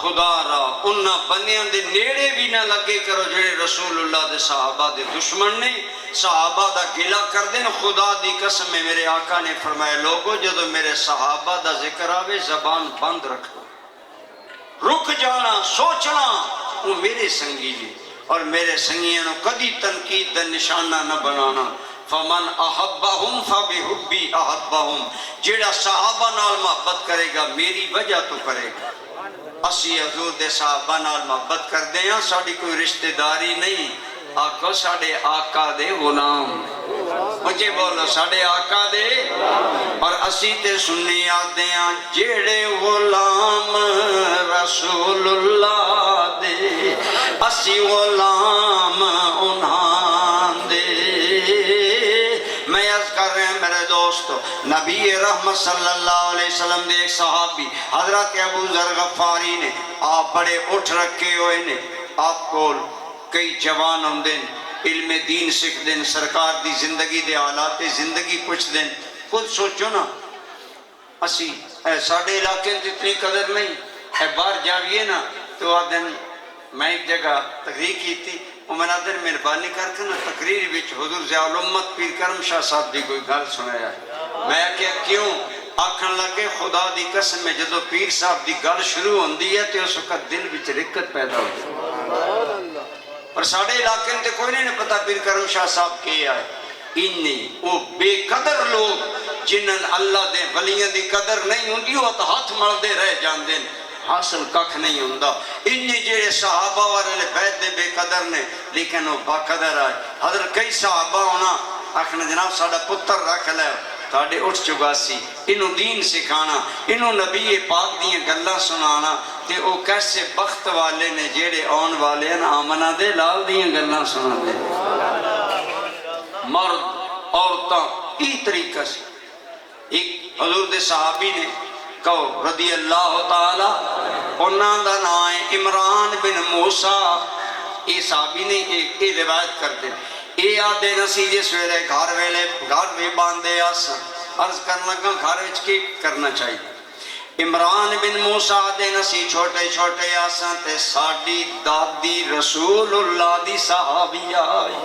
خدا را انہاں بندیاں دے نیڑے بھی نہ لگے کرو جڑے رسول اللہ دے صحابہ دے دشمن نے، صحابہ دا گلہ کر دیں۔ خدا دی قسم میں میرے آقا نے فرمایا لوگو جدو میرے صحابہ دا ذکر آوے زبان بند رکھو، رک جانا سوچنا وہ میرے سنگی جی، اور میرے سنگیاں نو کدی تنقید دا نشانہ نہ بنانا۔ فمن احبہم فبحبی احبہم، جیڑا صحابہ نال محبت کرے گا میری وجہ تو کرے گا۔ اسی حضور دے صحابہ نال محبت کر دیں، ساڑی کوئی رشتہ داری نہیں، آکھو ساڑے آقا دے غلام، مجھے بولو ساڑے آقا دے، اور اسی تے سنی آدے ہیں جیڑے غلام رسول اللہ دے، اسی غلام انہاں دے۔ میں عرض کر رہے ہیں میرے دوستو، نبی رحمت صلی اللہ علیہ وسلم دے ایک صحابی حضرت ابو ذر غفاری نے آپ بڑے اٹھ رکھے ہوئے نے، آپ کو کئی جوان ہم دن علم دین سکھ دن، سرکار دی زندگی دے حالات زندگی پوچھ دن۔ خود سوچو نا، اسی ساڑھے علاقے میں اتنی قدر نہیں، باہر جاویے نا تو آدھن میں ایک جگہ تقریر کی تھی، وہ میں آدھن مہربانی کر کے نا تقریر وچ حضور ضیاء الامت پیر کرم شاہ صاحب دی کوئی گل سنایا ہے۔ میں کہا کیوں؟ آکھن لگے خدا دی قسم میں جدو پیر صاحب دی گل شروع ہوندی ہے تو اس وقت دل وچ رکت پیدا ہوتی ہے۔ پر ساڑھے علاقے میں کوئی نہیں پتا پیر کرم شاہ صاحب کے آئے، انہیں وہ بے قدر لوگ جنہاں اللہ دے ولیاں دی قدر نہیں ہوندی، وہ تو ہاتھ مردے رہ جان دیں، حاصل ککھ نہیں ہوندہ۔ انہیں جیڑے صحابہ والے بیت دے بے قدر نے لیکن وہ با قدر آئے۔ حضرت کئی صحابہ ہونا آکھنا جناب ساڑھا پتر رکھ لے، تھاڑے اٹھ چکا سی، انہوں دین سکھانا، انہوں نبی پاک دیئے گلہ سنانا، تے او کیسے بخت والے نے جیڑے آن والے ہیں آمنہ دے لال دیئے گلہ سنا دے۔ مرد عورتاں ای طریقہ سے ایک حضور دے صحابی نے کہو رضی اللہ تعالی، انہاں دا نام ہے عمران بن موسیٰ، اے صحابی نے ایک روایت کر دے، اے آدھے نسیجے سویرے گھر وے باندھے آسا، عرض کرنا لگا گھر وچ کی کرنا چاہیے۔ عمران بن موسیٰ دے نسی چھوٹے چھوٹے آسا تے ساڑی دادی رسول اللہ دی صحابی آئی،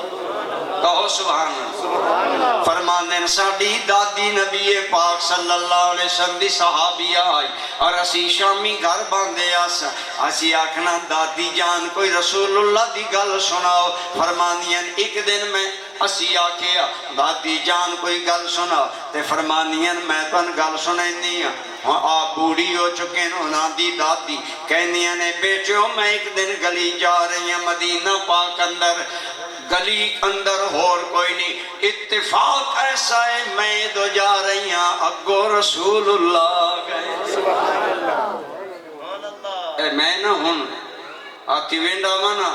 کہو سبحان اللہ، فرمان دین ساڑی دادی نبی پاک صلی اللہ علیہ وسلم دی صحابی آئی، اور اسی شامی گھر باندھے آسا، اسی آکھنا دادی جان کوئی رسول اللہ دی گل سناؤ، فرمان دین ایک دن میں اسی آکھیا دادی جان کوئی گل سناؤ، تے فرمان دین میں تن گل سنیں نہیں ہاں، آپ بوڑھی ہو چکے انہاں دی دادی کہنیاں نے بیٹھو میں ایک دن گلی جا رہی ہیں مدینہ پاک اندر، گلی اندر اور کوئی نہیں، اتفاق ایسا ہے میں دو جا رہی ہیں اگو رسول اللہ گئے۔ اے میں نہ ہوں آتی وینڈا مانا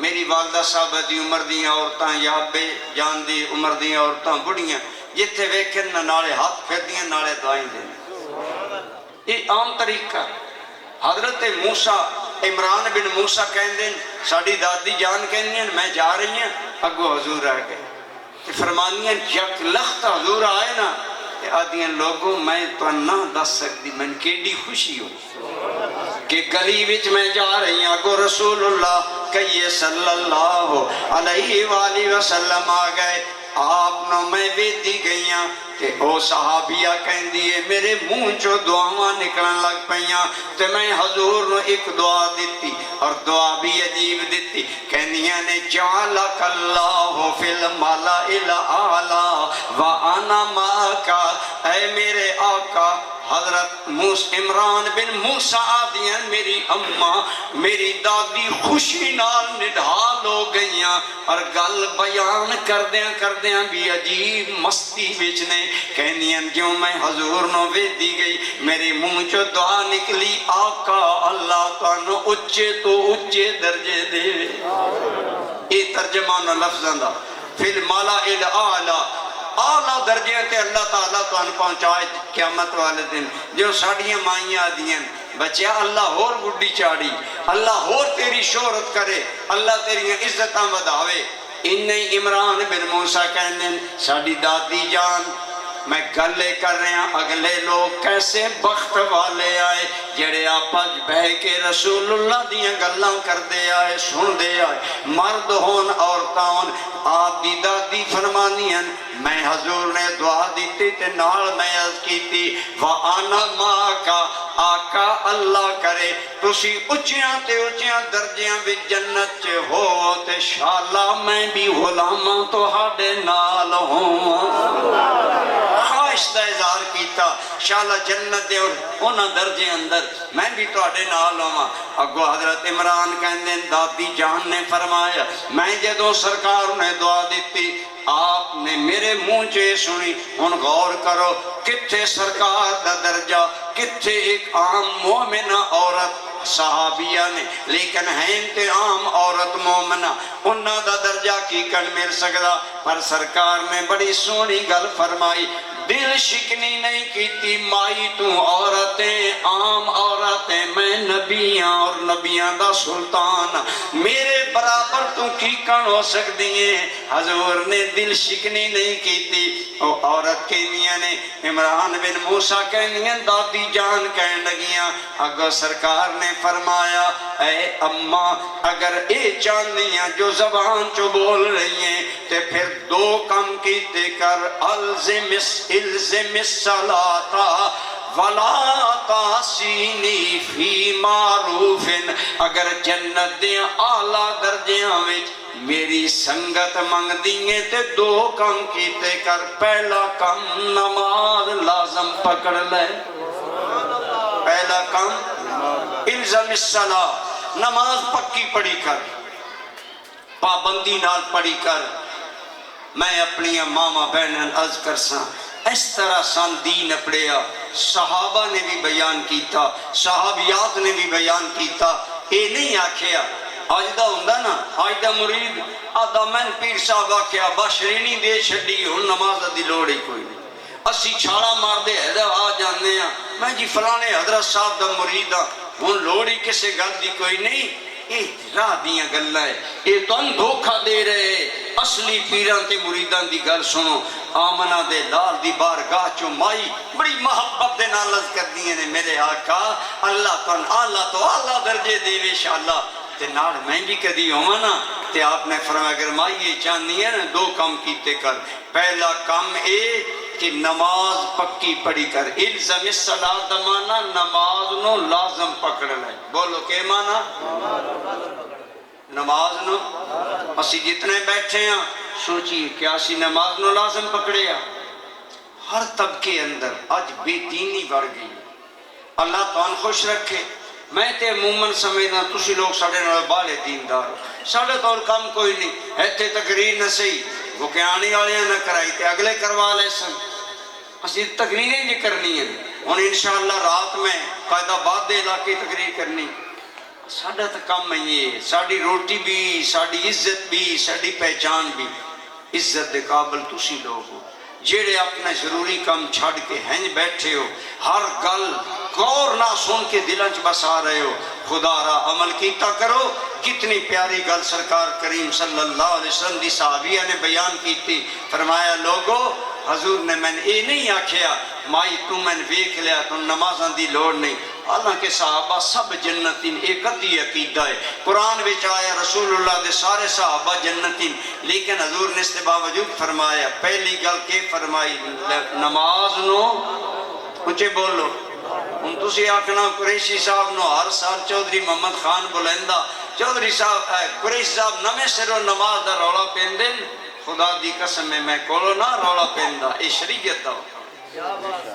میری والدہ صاحبہ دی عمر دیاں عورتاں یا بے جان دی عمر دیاں عورتاں بڑیاں جتھے ویکھن نہ نالے ہاتھ پھر دیاں نالے دعائیں دیں، یہ عام طریقہ۔ حضرت موسیٰ عمران بن موسیٰ کہن دیں ساڑی دادی جان کہن دیں میں جا رہی ہیں اگو حضور آ گئے، فرمانیاں یک لخت حضور آئے نا آدھیاں لوگوں میں تو نہ دس سکتی میں کیڑی خوشی ہو کہ گلی وچ میں جا رہی ہیں اگو رسول اللہ کہیے صلی اللہ علیہ وآلہ وسلم آ گئے، آپ نو میں بیتی گئیاں کہ او صحابیہ کہن دیئے میرے منہ چو دعاواں نکلن لگ پئیاں، تے میں حضور نو ایک دعا دیتی اور دعا بھی عجیب دیتی، کہنیاں نے جعلک اللہ فی الملأ الاعلی وانا ماکا، اے میرے آقا حضرت عمران بن موسیٰ آدیاں میری اماں میری دادی خوشی نال نڈھال ہو گئیاں، اور گل بیان کردیاں بھی عجیب مستی بیچنے کہنیاں جو میں حضور نو ویدی گئی میرے منہ چو دعا نکلی آقا اللہ تانو اچھے تو اچھے درجے دے، یہ ترجمان لفظاں دا فی الملأ الاعلی، اعلیٰ درجے تے اللہ تعالیٰ تو ان پہنچائے قیامت والے دن، جو ساڑیاں مائیاں دیاں بچیا اللہ اور گڈی چاڑی، اللہ اور تیری شہرت کرے، اللہ تیری عزتاں وداوے۔ انہیں عمران بن موسیٰ کہنے ساڑی دادی جان میں گلے کر رہے ہیں اگلے لوگ کیسے بخت والے آئے جڑے آپ اج بہ کے رسول اللہ دیاں گلاں کر دے آئے سن دے آئے، مرد ہون عورتاں ہون، آپ دی دادی فرمانیاں میں حضور نے دعا دیتی تے نال میں عرض کیتی وَأَنَا مَاكَ آقا اللہ کرے تسی اچیاں تے اچیاں درجیاں بھی جنت چے ہو تے شاءاللہ میں بھی غلاماں تو ہاڑے نال ہوں۔ خواہش دا اظہار کیتا شاءاللہ جنت دے اور انہاں درجے اندر میں بھی تواڈے نال ہوواں اگو حضرت عمران کہندے دادی جان نے فرمایا میں جدوں سرکار نے دعا دیتی آپ نے میرے منہ چے سنی ہن غور کرو کتھے سرکار دا درجہ کتھے ایک عام مومنہ عورت صحابیہ نے لیکن ہیں تے عام عورت مومنہ انہاں دا درجہ کی کن مل سکدا پر سرکار نے بڑی سونی گل فرمائی دل شکنی نہیں کیتی مائی تو عورتیں عام عورتیں میں نبیاں اور نبیاں دا سلطان میرے برابر تو کی کن ہو سکتی ہیں حضور نے دل شکنی نہیں کیتی او عورت کہنیاں نے عمران بن موسیٰ کہنیاں دادی جان کہن لگیاں اگر سرکار نے فرمایا اے اماں اگر اے چاندیاں جو زبان چو بول رہی ہیں تے پھر دو کم کیتے کر الزم الصلاة ولا تاسینی فی معروف اگر جنت دے اعلیٰ درجیاں وچ میری سنگت منگ دیئے تے دو کم کیتے کر پہلا کم نماز لازم پکڑ لے پہلا کم الزم الصلاة نماز پکی پڑھی کر پابندی نال پڑھی کر میں اپنی ماما بہنن عرض کرساں اس طرح سان دین اپڑیا صحابہ نے بھی بیان کیتا صحابیات نے بھی بیان کیتا اے نہیں آکھیا آج دا ہوندا نا آج دا مرید آدھا میں پیر صاحب آکھیا بشرینی دے چھڑی ہن نماز دی لوڑ ہی کوئی نہیں اسی چھاڑا مار دے حیدر آ جانے ہیں میں جی فلانے حضرت صاحب دا مرید ہاں ہن لوڑ ہی کسے گل دی کوئی نہیں یہ راہ دیاں گلہ ہے یہ تو ان دھوکھا دے رہے اصلی پیران تے مریدان دی گل سنو آمنہ دے لال دی بارگاہ چو مائی بڑی محبت دے نالز کر دیئے نے میرے آقا اللہ تو اللہ تو اللہ درجے دے انشاءاللہ تے نال میں بھی کدی ہوں نا تے آپ نے فرمایا اگر مائی یہ چاندی ہے نا دو کام کیتے کر پہلا کام اے کہ نماز پکی پڑھی کر الزم الصلاۃ مانا نماز نو لازم پکڑ لے بولو کہ مانا نماز نو اسی جتنے بیٹھے ہیں سوچیے کہ اسی نماز نو لازم پکڑے ہر طبقے اندر آج بے دینی بڑھ گئی اللہ تعالیٰ خوش رکھے میں تے عموماً سمجھنا تسی لوگ ساڑھے نال بالے دیندار ساڑھے تو کام کوئی نہیں ایتھے تقریر نہ سہی وہ کہ آنے والے نہ کرائی تے اگلے کروا لے سن اسی تقریریں جی کرنی ہیں اور انشاءاللہ رات میں قائدہ باد دے علاقے تقریر کرنی ساڑھا تا کام ہے یہ ساڑھی روٹی بھی ساڑھی عزت بھی ساڑھی پہچان بھی عزت دے قابل تسی لوگ ہو جیڑے اپنے ضروری کام چھڑ کے ہنج بیٹھے ہو ہر گل غور نہ سن کے دلنچ بسا رہے ہو خدا را عمل کیتا کرو کتنی پیاری گل سرکار کریم صلی اللہ علیہ وسلم دی صحابیہ نے بیان کی تھی فرمایا لوگو حضور نے میں نے اے نہیں آکھیا مائی تو میں نے ویکھ لیا تو نمازاں دی لوڑ نہیں حالانکہ صحابہ سب جنتین ایک ادھی عقیدہ ہے قرآن وچ آیا رسول اللہ دے سارے صحابہ جنتین لیکن حضور نے اس کے باوجود فرمایا پہلی گل کے فرمائی نماز نو اونچے بولو ہن تسی آکھنا قریشی صاحب نو ہر سال چودھری محمد خان بلندہ چودھری صاحب قریشی صاحب نمے سرو نماز دا رولا پیندن خدا دی قسم میں کولو نہ رولا پیندہ اے شریعت دا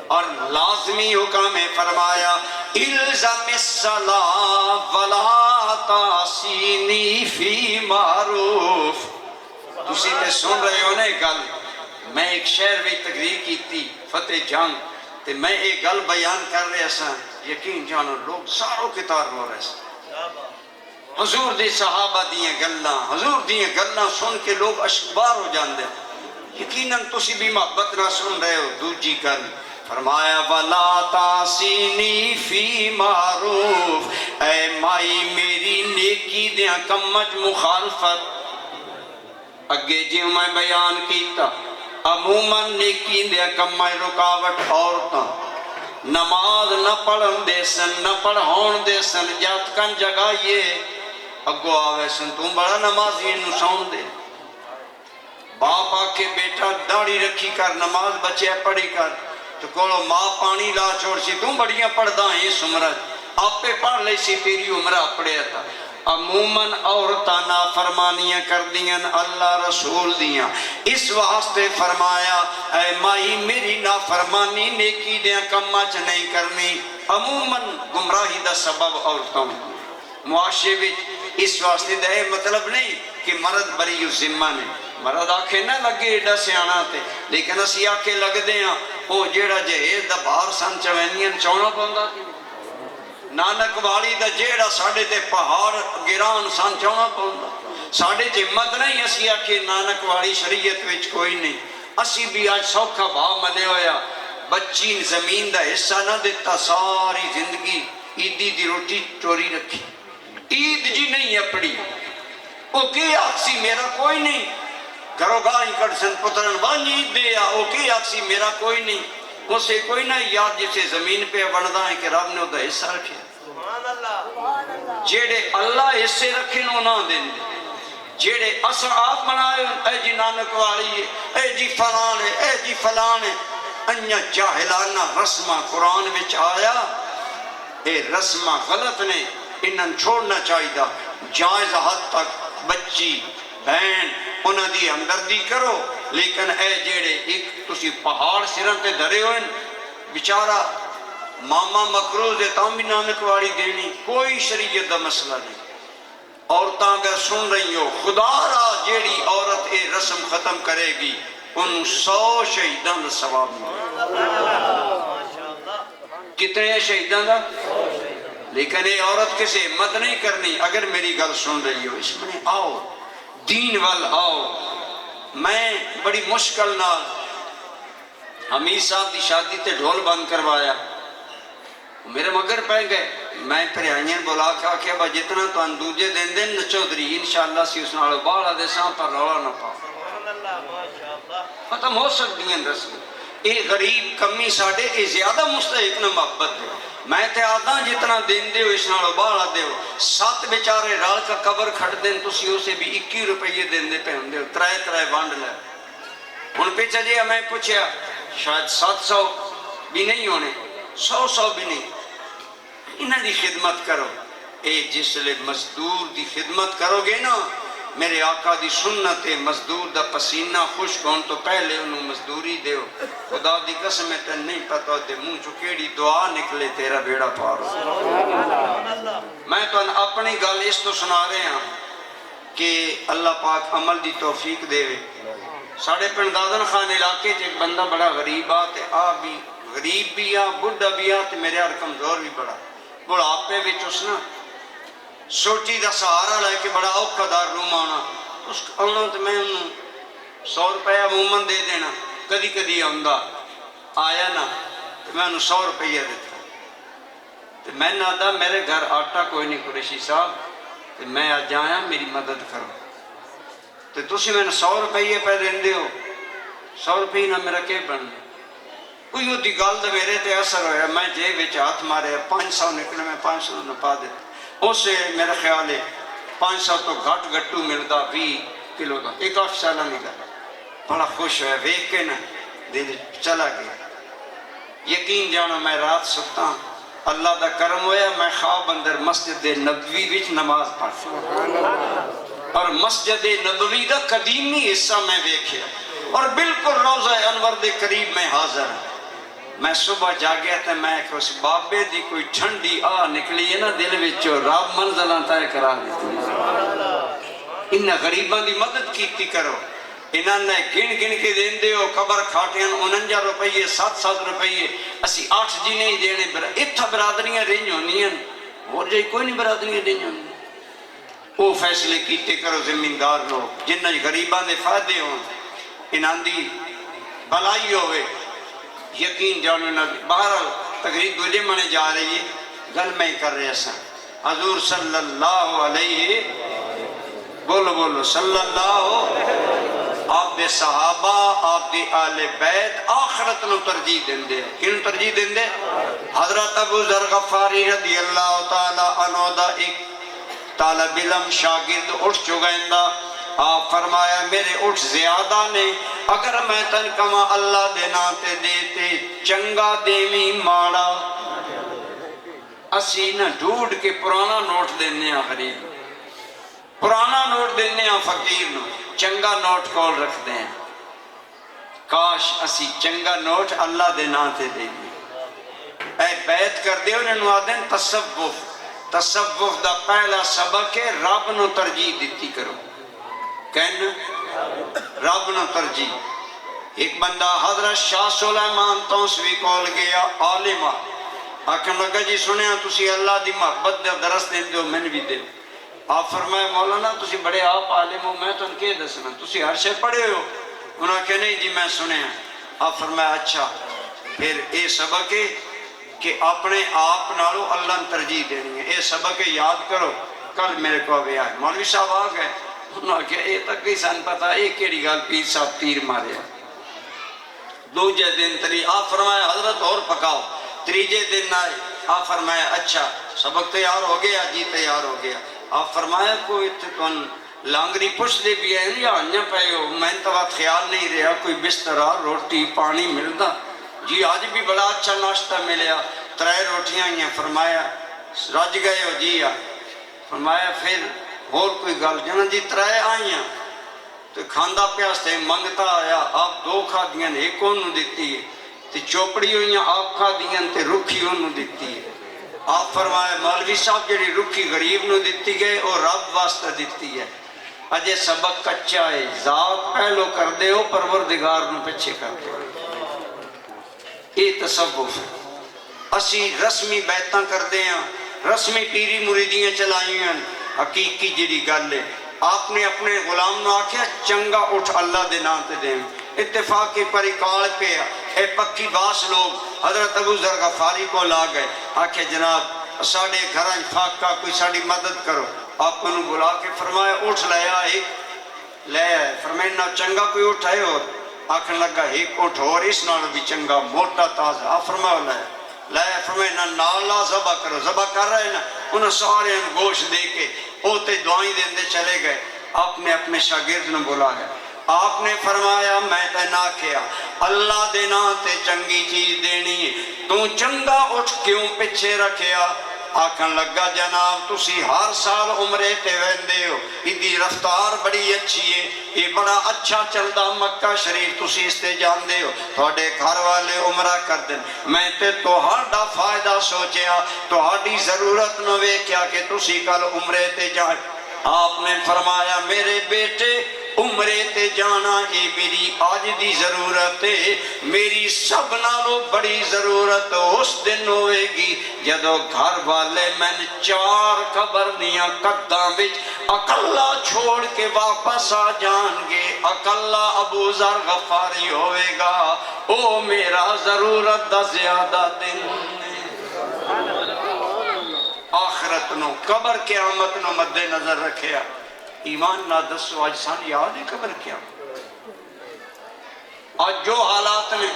اور لازمی حکم ہے فرمایا الزم الصلاۃ ولا تاسینی فی معروف تسی تے سن رہے ہو نا گل میں ایک شہر میں تقریر کی تھی فتح جنگ تے میں ایک گل بیان کر رہے سا یقین جانو لوگ ساروں کتار رو رہے سا حضور دے صحابہ دیاں گلاں حضور دیاں گلاں سن کے لوگ اشکبار ہو جاندے یقیناً تسی بھی محبت نہ سن رہے ہو دوجی گل فرمایا وَلَا تَعْصِنِي فِي مَعْرُوفٍ اے مائی میری نیکی دیاں کمج مخالفت اگے جی میں بیان کیتا عموماً نیکی دیاں کمج رکاوٹ عورتاں نماز نہ پڑھن دے سن نہ پڑھون دے سن جات کن جگہ یہ اگو آوے سن تم بڑا نمازی انہوں سون دے باپ آکے بیٹا داڑھی رکھی کر نماز بچے پڑھی کر تو کولو ماں پانی لا چھوڑ سی تم بڑیاں پڑھ دا ہیں سمرت آپ پہ پڑھ لے سی تیری عمرہ پڑھیا تھا عموماً عورتاں نافرمانیاں کردیاں اللہ رسول دیاں، اس واسطے فرمایا اے مائی میری نافرمانی نیکی دیاں کماں چ نہیں کرنی۔ عموماً گمراہی دا سبب عورتوں معاشرے وچ، اس واسطے دا یہ مطلب نہیں کہ مرد بری ذمہ نے، مرد آکھے نہ لگے ایڈا سیانا تے، لیکن اسی آکھے لگ دے ہاں او جیڑا جہیز دا بار سن چوینیاں چونا پوندا کی نانک والی دا جیڑا ساڑھے تے پہاڑ گران سن چونا پوندا، ساڑھے تے ہمت نہیں اسی آکھے نانک والی شریعت وچ کوئی نہیں۔ اسی بھی آج سوکھا بھاؤ منے ہویا، بچی زمین دا حصہ نہ دیتا، ساری زندگی عیدی دی روٹی چوری رکھی، عید جی نہیں اپڑی، وہ کی آکسی میرا کوئی نہیں، گھروں گاہی کڑسن پترن بانجی عید دے یا وہ کی آکسی میرا کوئی نہیں، اسے کوئی نہ یاد جسے زمین پہ بڑھدا ہے کہ رب نے ادھا حصہ رکھے، جیڑے اللہ حصے رکھے نو نہ دیں دے، جیڑے اصل آپ بنائے اے جی نانک والی ہے، اے جی فلان ہے، اے جی فلان ہے، انیا جاہلانہ رسمہ قرآن وچ آیا، اے رسمہ غلط نے، انہاں چھوڑنا چاہیے دا، جائز حد تک بچی بہن انہاں دی ہمدردی کرو، لیکن اے جیڑے ایک تسی پہاڑ سرن تے دھرے ہوئے بیچارہ ماما مقروض ہے تاں بھی نانک والی دینی، کوئی شریعت دا مسئلہ نہیں۔ عورتاں اگر سن رہی ہو، خدا را جیڑی عورت اے رسم ختم کرے گی ان 100 شہیدان دا ثواب ملے، کتنے شہیدان دا؟ لیکن اے عورت کسے ہمت نہیں کرنی، اگر میری گل سن رہی ہو اس میں آؤ دین وال آؤ۔ میں بڑی مشکل نال حمید صاحب دی شادی تے ڈھول بند کروایا، میرے مگر پہ گئے، میں پھر آئین بولا کہ ابا جتنا تو اندوجے دیں دیں نچو دری انشاءاللہ سی اس نالو بالا دے ساں پر روڑا نہ پاؤ، ختم ہو سکتی ہیں رسم۔ اے غریب کمی ساڑے اے زیادہ مستحق نہ محبت دے، میں تے آدھا جتنا دین دے ہو اس نالو بالا دے ہو، 7 بیچارے رال کا قبر کھٹ دیں تو سی اسے بھی 21 روپے دین دے پہ ہوں دے ہو، 3 وانڈ لے۔ ان پیچھا جی ہمیں پوچھیا شاید 700 بھی نہیں ہونے، 100 بھی نہیں، انہاں دی خدمت کرو۔ اے جس لئے مزدور دی خدمت کرو گے نا، میرے آقا دی سنت ہے مزدور دا پسینہ خشک ہون تو پہلے انہوں مزدوری دیو، خدا دی قسم تے نہیں پتہ دے منہ چکیڑی دعا نکلے تیرا بیڑا پار ہو۔ میں تو اپنی گل اس تو سنا رہے ہیں کہ اللہ پاک عمل دی توفیق دے۔ ساڑھے پنڈ دادن خان علاقے ایک بندہ بڑا غریب آتے آ بھی غریب بھی آ بڑھا بھی آتے میرے ہر کمزور بھی بڑا بڑھاپے وچ اس نا سوٹی دا سہارا لے کے بڑا اوکھا دار روم آنا، اس آنا تو میں انہوں 100 روپیہ عموماً دے دینا، کدی کدی آندا آیا نا تو میں انہوں 100 روپیہ دیتا، تو میں نہ دا میرے گھر آٹا کوئی نہیں قریشی صاحب، تو میں آج آیا میری مدد کرو، تو تسی میں نے 100 روپیہ پہ دین دے ہو، 100 روپیہ نہ میرا کے بن کوئی ہوتی گال دا میرے تے اثر ہویا، میں جے بچ ہاتھ مارے 500 نکلے میں 500 نہ پا دیتا، اسے میرا خیال ہے 500 تو گھٹ گھٹو ملدا 20 کلو دا، ایک آف سالہ نکلا، بڑا خوش ہویا ویک کے نا دل چلا گیا۔ یقین جانا میں رات سکتا اللہ دا کرم ہویا، میں خواب اندر مسجد نبوی وچ نماز پڑھتا اور مسجد نبوی دا قدیمی حصہ میں دیکھیا اور بالکل روضہ انور دے قریب میں حاضر ہوں۔ میں صبح جاگیا تھا، میں اس بابے دی کوئی ٹھنڈی نکلی ہے نا دل وچوں، رب منزلہ طے کرا دیتی۔ انہاں غریباں دی مدد کیتی کرو، انہاں نے گن گن کے دین دے ہو، خبر کھاٹیاں 49 روپیے 7 روپیے، اسی 8 جی نہیں دینے، اتھا برادریاں رہی ہونی ہیں، اور جائے کوئی نہیں برادریاں رہی ہونی، وہ فیصلے کیتے کرو زمیندار لوگ جنہاں غریباں دے فائدے ہوں، انہاں دی بھلائی ہوئے، یقین جانو نہ بہرحال تقریر دوجے منے جا رہی ہے، گل میں کر رہے ہیں حضور صلی اللہ علیہ بولو بولو صلی اللہ، آپ دے صحابہ آپ دے آل بیت آخرت نو ترجیح دیں دے، کیوں ترجیح دیں دے؟ حضرت ابو ذر غفاری رضی اللہ تعالیٰ عنہ دا ایک طالب علم شاگرد اٹھ چگائندہ، آپ فرمایا میرے اٹھ زیادہ نے، اگر میں تن کما اللہ دے ناتے دیتے چنگا دیوی ماڑا، اسی نہ ڈھوڑ کے پرانا نوٹ دینے غریب، نوٹ دینے ہیں فقیر نو، چنگا نوٹ کول رکھ دیں، کاش اسی چنگا نوٹ اللہ دے نام تے دیں۔ اے بیعت کر دے انہوں آدھیں تصوف، تصوف دا پہلا سبق ہے رب نو ترجیح دیتی کرو، کہنا رب نو ترجیح۔ ایک بندہ حضرت شاہ سلیمان توسوی کول گیا، عالمہ آکھن لگا جی سنیا تسی اللہ دی محبت دے درس دیں دو میں بھی دے۔ آپ فرمائے مولانا تسی بڑے آپ عالم ہو، میں تو ان کے دسنا تسی ہر شے پڑھے ہو؟ انہوں نے کہا نہیں جی میں سنیا۔ آپ فرمایا اچھا پھر اے سبق ہے کہ اپنے آپ نالو اللہ ترجیح دینی ہے، اے سبق یاد کرو۔ کل میرے کو ابھی آئے مولوی صاحب آ گئے، انہوں نے کہا اے تک ہی سن پتا اے کیڑی گل پیر صاحب تیر مارے۔ دوجے دن تری آپ فرمایا حضرت اور پکاؤ، تریجے دن آئے آپ فرمایا اچھا سبق تیار ہو گیا؟ جی تیار ہو گیا۔ آپ فرمایا کوئی تو لانگری پوچھ دے بھی ہے یا انیا پہ ہو؟ میں تو بات خیال نہیں رہا کوئی بسترہ روٹی پانی ملتا؟ جی آج بھی بڑا اچھا ناشتہ ملیا، 3 روٹیاں ہیں۔ فرمایا رج گئے ہو؟ جی فرمایا پھر اور کوئی گل؟ جنا جی 3 آئیاں تو کھاندہ پیاستے منگتا آیا، آپ 2 کھا دیاں ایک انہوں دیتی ہے، تے چوپڑی ہوئیاں آپ کھا دیاں تے رکھی انہوں دیتی ہے۔ آپ فرمایا مولوی صاحب جڑی رکھی غریب نو دیتی گئے اور رب واسطہ دیتی ہے۔ اجے سبق کچا ہے، ذات پہلو کر دے ہو پروردگار نو پچھے کر دے ہو۔ یہ تصوف ہے۔ اسی رسمی بیعتاں کر دے ہیں، رسمی پیری مریدیاں چلائی ہیں، حقیقی جڑی گل ہے آپ نے اپنے غلام نو آکھیا چنگا اٹھ اللہ دے نام تے دیں۔ اتفاق کی پریکال پہ اے پکی باس لوگ حضرت ابو ذر غفاری کو لا گئے، آکھے جناب ساڑھے گھران فاقہ کوئی ساڑھی مدد کرو۔ آپ کو بلا کے فرمایا اٹھ لے آئے، لے آئے۔ فرمایا نہ چنگا کوئی اٹھائے اور آکھن لگا ایک اٹھ اور اس نال بھی چنگا موٹا تازہ۔ آپ فرمایا لے لے، فرمایا نہ نالا ذبح کرو، ذبح کر رہے نا، انہوں سارے گوشت دے کے اوتے دعائیں دیندے چلے گئے۔ آپ نے اپنے شاگرد نے بلا گیا، آپ نے فرمایا میں تے نہ کیا اللہ دے نا تے چنگی چیز دینی ہے، تو چنگا اٹھ کیوں پچھے رکھیا؟ آکھن لگا جناب تسی ہر سال عمرے تے ویندے ہو، ایدی رفتار بڑی اچھی ہے، یہ بڑا اچھا چلدا مکہ شریف تسی اس تے جاندے ہو، تھوڑے گھر والے عمرہ کر دیں، میں تے توہاڈا فائدہ سوچیا، توہاڈی ضرورت نہ ویکھیا کہ تسی کل عمرے تے جائیں۔ آپ نے فرمایا میرے بیٹے عمرے تے جانا اے میری آج دی ضرورت ہے، میری سب نالو بڑی ضرورت اس دن ہوئے گی جدو گھر والے میں 4 قبر دیاں قداں وچ اکلا چھوڑ کے واپس آ جان گے، اکلا ابو ذر غفاری ہوئے گا، او میرا ضرورت دا زیادہ دن آخرت نو قبر قیامت نو مد نظر رکھیا۔ ایمان نہ دسو آج سان یاد ہے قبر کیا؟ آج جو حالات میں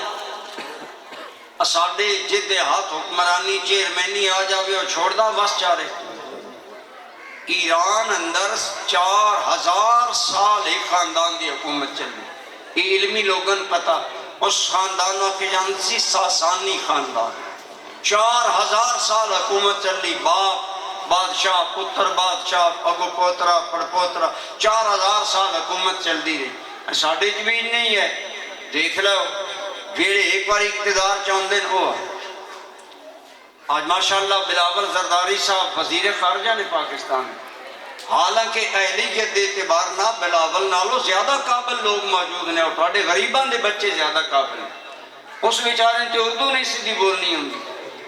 اساڑے جد ہاتھ حکمرانی چیئرمینی آ جاوے اور چھوڑ دا بس چارے۔ ایران اندر 4000 سال ایک خاندان دی حکومت چلی، یہ علمی لوگن پتا اس خاندانوں کے جانسی ساسانی خاندان، 4000 سال حکومت چلی، باپ بادشاہ پتر بادشاہ اگو پوترا پڑ پوترا، 4000 سال حکومت چل دی رہی۔ ساڑھے جبین نہیں ہے، دیکھ لو جیڑے ایک بار اقتدار چاہندے ہو۔ آج ماشاءاللہ بلاول زرداری صاحب وزیر خارجہ نے پاکستان میں، حالانکہ اہلیت دے اعتبار نہ بلاول نالو زیادہ قابل لوگ موجود ہیں، اور تھوڑے غریبان دے بچے زیادہ قابل ہیں، اس بیچارے تے اردو نہیں سیدھی بولنی ہوں گی،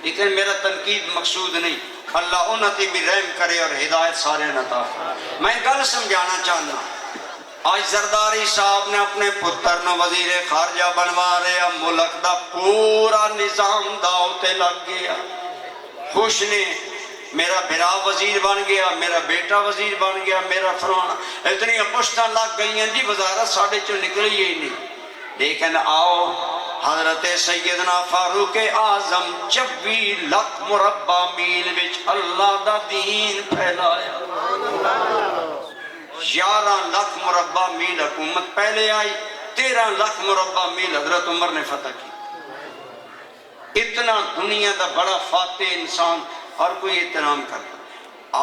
لیکن میرا تنقید مقصود نہیں، اللہ انہاں تے بھی رحم کرے اور ہدایت سارے نتا۔ میں گل سمجھانا چاہنا، آج زرداری صاحب نے اپنے پتر نو وزیر خارجہ بنوا رہے، ملک دا پورا نظام داؤ تے لگ گیا، خوش نے میرا بھرا وزیر بن گیا، میرا بیٹا وزیر بن گیا، میرا فلانا، اتنی پشتاں لگ گئی ہیں جی وزارت ساڑھے چو نکلی ہی نہیں۔ لیکن آؤ حضرت سیدنا فاروق اعظم 26 لاکھ مربع میل وچ اللہ دا دین پھیلایا، 11 لاکھ مربع میل حکومت پہلے آئی، 13 لاکھ مربع میل حضرت عمر نے فتح کی۔ اتنا دنیا دا بڑا فاتح انسان اور کوئی احترام کرتا،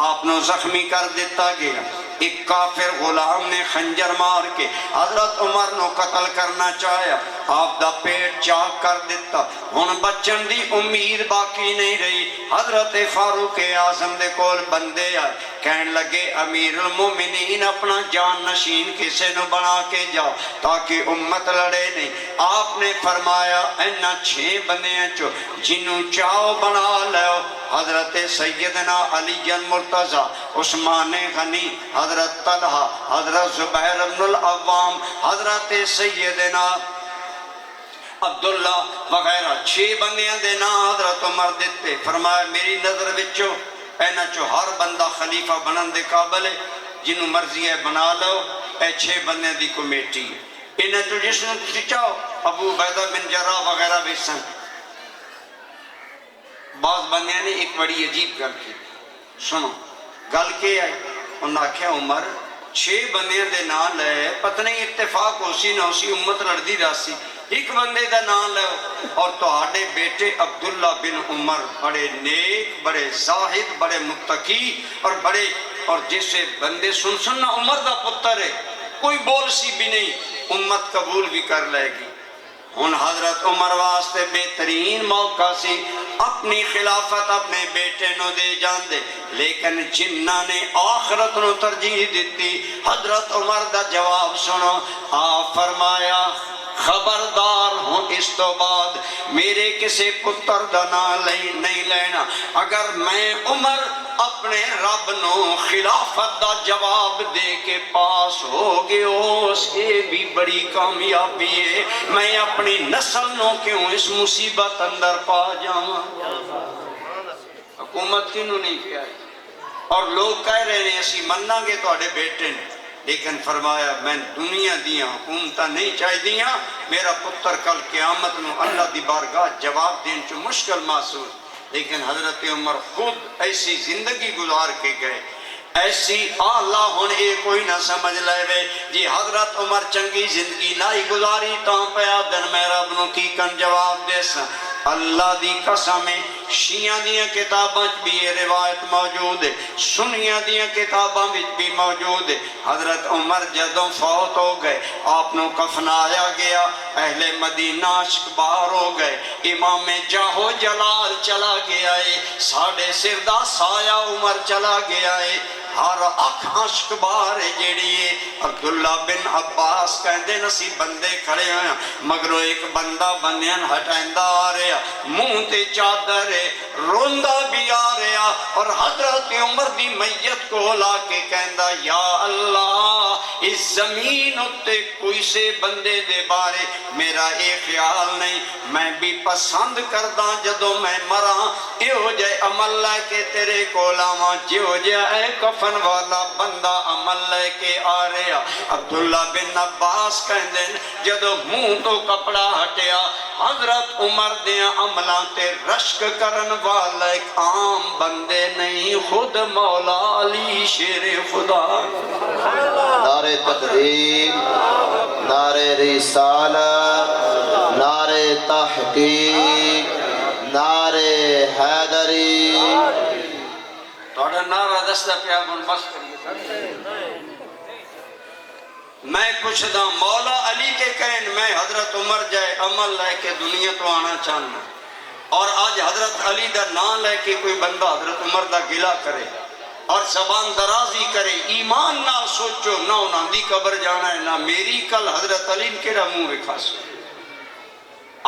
آپ نے زخمی کر دیتا گیا، ایک کافر غلام نے خنجر مار کے حضرت عمر نو قتل کرنا چاہیا، آپ دا پیٹ چاک کر دیتا، ہن بچن دی امید باقی نہیں رہی۔ حضرت فاروق اعظم دے کول بندے آئے، کہن لگے امیر المومنین اپنا جان نشین کسے نو بنا کے جاؤ تاکہ امت لڑے نہیں۔ آپ نے فرمایا اینا 6 بندیاں چو جنوں چاہو بنا لو۔ حضرت سیدنا علی مرتضی، عثمان غنی، حضرت طلحہ، حضرت زبیر بن العوام، حضرت سیدنا عبداللہ وغیرہ 6 بندیاں دے نا حضرت عمر دیتے۔ فرمایا میری نظر وچو اینا چو ہر بندہ خلیفہ بنن دے قابل ہے، جنہوں مرضی ہے بنا لو۔ اے 6 بندیاں دی کمیٹی ہے، اینا چو جس نے تسی چاہو ابو عبیدہ بن جراح وغیرہ بھی سن۔ بعض بندیاں نے ایک بڑی عجیب گل کی، سنو گل کے آئی، انہاں کہا عمر 6 بندیاں دے نام لے، پتہ نہیں اتفاق ہو سی نہ ہو سی، امت لڑدی راسی، ایک بندے دا نام لے اور تہاڈے بیٹے عبداللہ بن عمر بڑے نیک، بڑے زاہد، بڑے متقی اور جیسے بندے سننا عمر دا پتر ہے، کوئی بول سی بھی نہیں، امت قبول بھی کر لے گی۔ ان حضرت عمر واسطے بہترین موقع سی، اپنی خلافت اپنے بیٹے نو دے جان دے، لیکن جنہ نے آخرت نو ترجیح دیتی۔ حضرت عمر دا جواب سنو، آپ فرمایا خبردار ہوں اس تو بعد میرے کسی پتر دا نام نہیں لینا۔ اگر میں عمر اپنے رب نو خلافت دا جواب دے کے پاس ہو گئے ہو، سے بھی بڑی کامیابی ہے، میں اپنی نسل نو کیوں اس مصیبت اندر پا جاؤں۔ حکومت کینوں نہیں پیاری، اور لوگ کہہ رہے ہیں اسی مننا گے تو آڑے بیٹے نے، لیکن فرمایا میں دنیا دیاں حکومتہ نہیں چاہی دیاں، میرا پتر کل قیامت نو اللہ دی بارگاہ جواب دین چو مشکل محسوس۔ لیکن حضرت عمر خود ایسی زندگی گزار کے گئے، ایسی اللہ ہن اے کوئی نہ سمجھ لے وے جی حضرت عمر چنگی زندگی نائی گزاری تاں پیا دن میں رب نو کی کن جواب دے سا۔ اللہ دی قسم شیعہ دیاں کتاباں بھی یہ روایت موجود ہے، سنیاں دیاں کتاباں بھی موجود ہے۔ حضرت عمر جدوں فوت ہو گئے، آپ نو کفنایا گیا، اہل مدینہ عشق بار ہو گئے، امام جاہو جلال چلا گیا ہے، ساڑھے سردہ سایہ عمر چلا گیا ہے، ہر اکھ عشق بار جیڑی ہے۔ عبداللہ بن عباس کہندے نسی بندے کھڑے ہوئے ہیں، مگرو ایک بندہ بندیاں ہٹائندہ آ رہا، منہ تے چادر ہے، روندہ بھی آ رہا، اور حضرت عمر دی میت کو لا کے کہندہ یا اللہ اس زمین اتے کوئی سے بندے دے بارے میرا ایک خیال نہیں، میں بھی پسند کردہ جدو میں مراں ایو جائے عمل لے کے تیرے کو لاواں، جیو جائے کفن والا بندہ عمل لے کے آ رہا۔ عبداللہ بن عباس کہندے جدو منہ تو کپڑا ہٹیا، حضرت عمر دیاں عملان تے رشک کرن والا ایک عام بندے نہیں، خود مولا علی شیر خدا۔ نعرہ تکبیر، نعرہ رسالت، نعرہ تحقیق، نعرہ حیدری۔ توڑا نعرہ دستہ پیا بن بس کریے۔ میں کچھ دا مولا علی کے کہن میں حضرت عمر جائے عمل لے کے دنیا تو آنا چاہنا، اور آج حضرت علی دا نام لے کے کوئی بندہ حضرت عمر دا گلہ کرے اور زبان درازی کرے، ایمان نہ سوچو نہ انہاں دی قبر جانا ہے نہ میری، کل حضرت علی کے منہ رکھا سو۔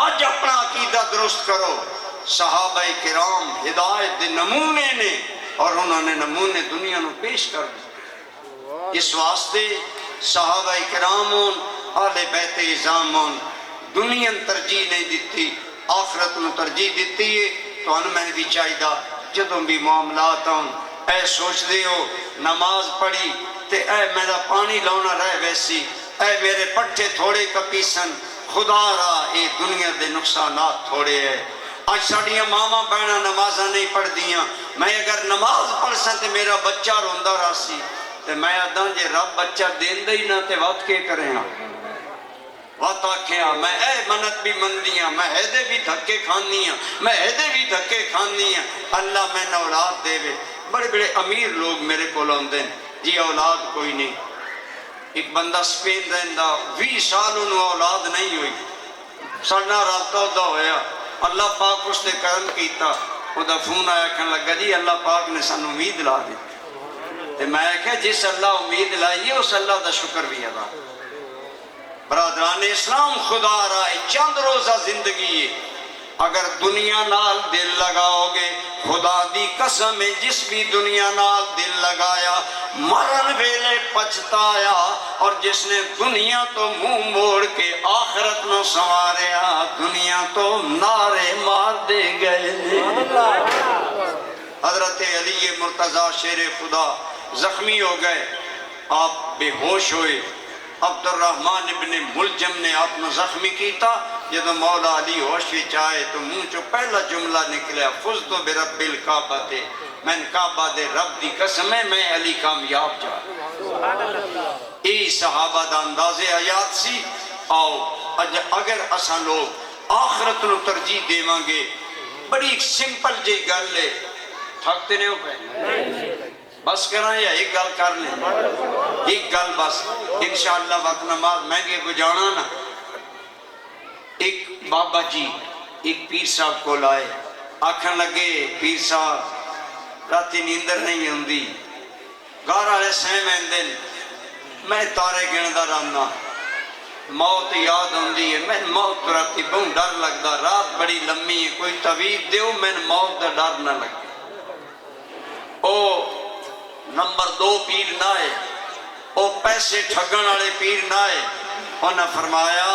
آج اپنا عقیدہ درست کرو، صحابہ کرام ہدایت دے نمونے نے، اور انہوں نے نمونے دنیا نو پیش کر دی۔ اس واسطے صحابہ کرامون آل بیت ازامون دنیا ترجیح نہیں دیتی، آخرت نو ترجیح دیتی ہے۔ تو ان میں بھی چاہی دا جدوں بھی معاملات ہوں اے سوچ دے ہو نماز پڑھی تے اے میرا پانی لاؤنا رہ ویسی، اے میرے پٹھے تھوڑے کپیسن، خدا را اے دنیا دے نقصانات تھوڑے ہے۔ آج ساڑیاں ماما بہنا نمازاں نہیں پڑھ دیاں، میں اگر نماز پڑھ سا تے میرا بچہ روندہ راسی، تے میں ادھاں جے رب بچہ دین دے ہی نہ تے وقت کے کریں ہاں، وقت آکھیاں میں اے منت بھی مندیاں، میں ہیدے بھی دھکے کھانیاں، میں ہیدے بھی دھکے کھانیاں، اللہ میں اولاد دے وے۔ بڑے بڑے امیر لوگ میرے کو لوندے، جی اولاد کوئی نہیں. ایک بندہ سپین رہندا 20 سال انہوں اولاد نہیں ہوئی. سڑنا رابطہ ہوتا ہویا, اللہ پاک اس نے کرم کیتا. وہ دا فون آیا کہنے لگا جی اللہ پاک نے سانو امید لا دی. تے میں کہا جس اللہ امید لائیے اس اللہ دا شکر بھی ادا. برادران اسلام, خدا رائے چند روزہ زندگی ہے. اگر دنیا نال دل لگاؤ گے, خدا دی قسم ہے جس بھی دنیا نال دل لگایا مرن ویلے پچھتایا, اور جس نے دنیا تو منہ موڑ کے آخرت نو سنواریا دنیا تو نعرے مار دے گئے. حضرت علی مرتضیٰ شیر خدا زخمی ہو گئے, آپ بے ہوش ہوئے. عبد الرحمن ابن ملجم نے آپ نے زخمی کیتا. جب مولا علی ہوش وچ آئے تو منہ چو پہلا جملہ نکلیا فزت برب الکعبہ تے, میں کعبہ دے رب دی قسم ہے میں علی کامیاب جا. ای صحابہ دا انداز حیات سی. آؤ اگر اساں لوگ آخرت نو ترجیح دیواں گے, بڑی سمپل جی گل ہے. تھکتے نہیں ہو پہ بس کرنا یا ایک گل کر لیں, ایک گل بس انشاءاللہ وقت نماز مہنگے کو جانا نا. ایک بابا جی ایک پیر صاحب کو لائے, آکھن لگے پیر صاحب راتی نیندر نہیں ہوندی, گھر والے سہم دن میں تارے گندا رہنا, موت یاد ہوندی ہے, میں موت راتی بہت ڈر لگدا, رات بڑی لمبی ہے, کوئی طویل دیو میں موت دا ڈر نہ لگے. او نمبر 2 پیر نہ ہے, او پیسے ٹھگن والے پیر نہ ہے. انہاں فرمایا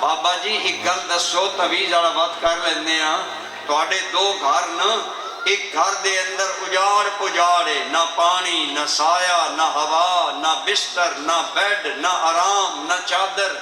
بابا جی ایک گل دسو, تویز والا بات کر لیندے ہاں. تواڈے 2 گھر نا, ایک گھر دے اندر اجاڑ پجاڑ ہے, نہ پانی نہ سایہ نہ ہوا نہ بستر نہ بیڈ نہ آرام نہ چادر.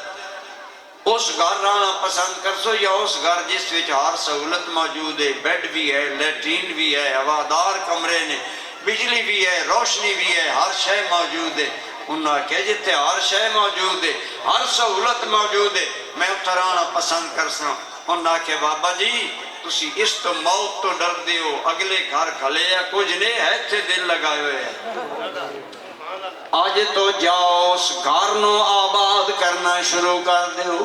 اس گھر رہنا پسند کر سو یا اس گھر جس وچ ہر سہولت موجود ہے, بیڈ بھی ہے, لیٹرین بھی ہے, ہوادار کمرے نے, بجلی بھی ہے, روشنی بھی ہے, ہر شے موجود ہے. انہاں کہا جتے ہر شے موجود ہے, ہر سہولت موجود ہے, میں اتھا رہنا پسند کرسا. انہاں کہا بابا جی تسی اس تو موت تو ڈر دیو, اگلے گھر کھلے یا کچھ نہیں ہے, تھے دل لگائے ہوئے ہیں. آج تو جاؤ اس گھر نو آباد کرنا شروع کر دیو,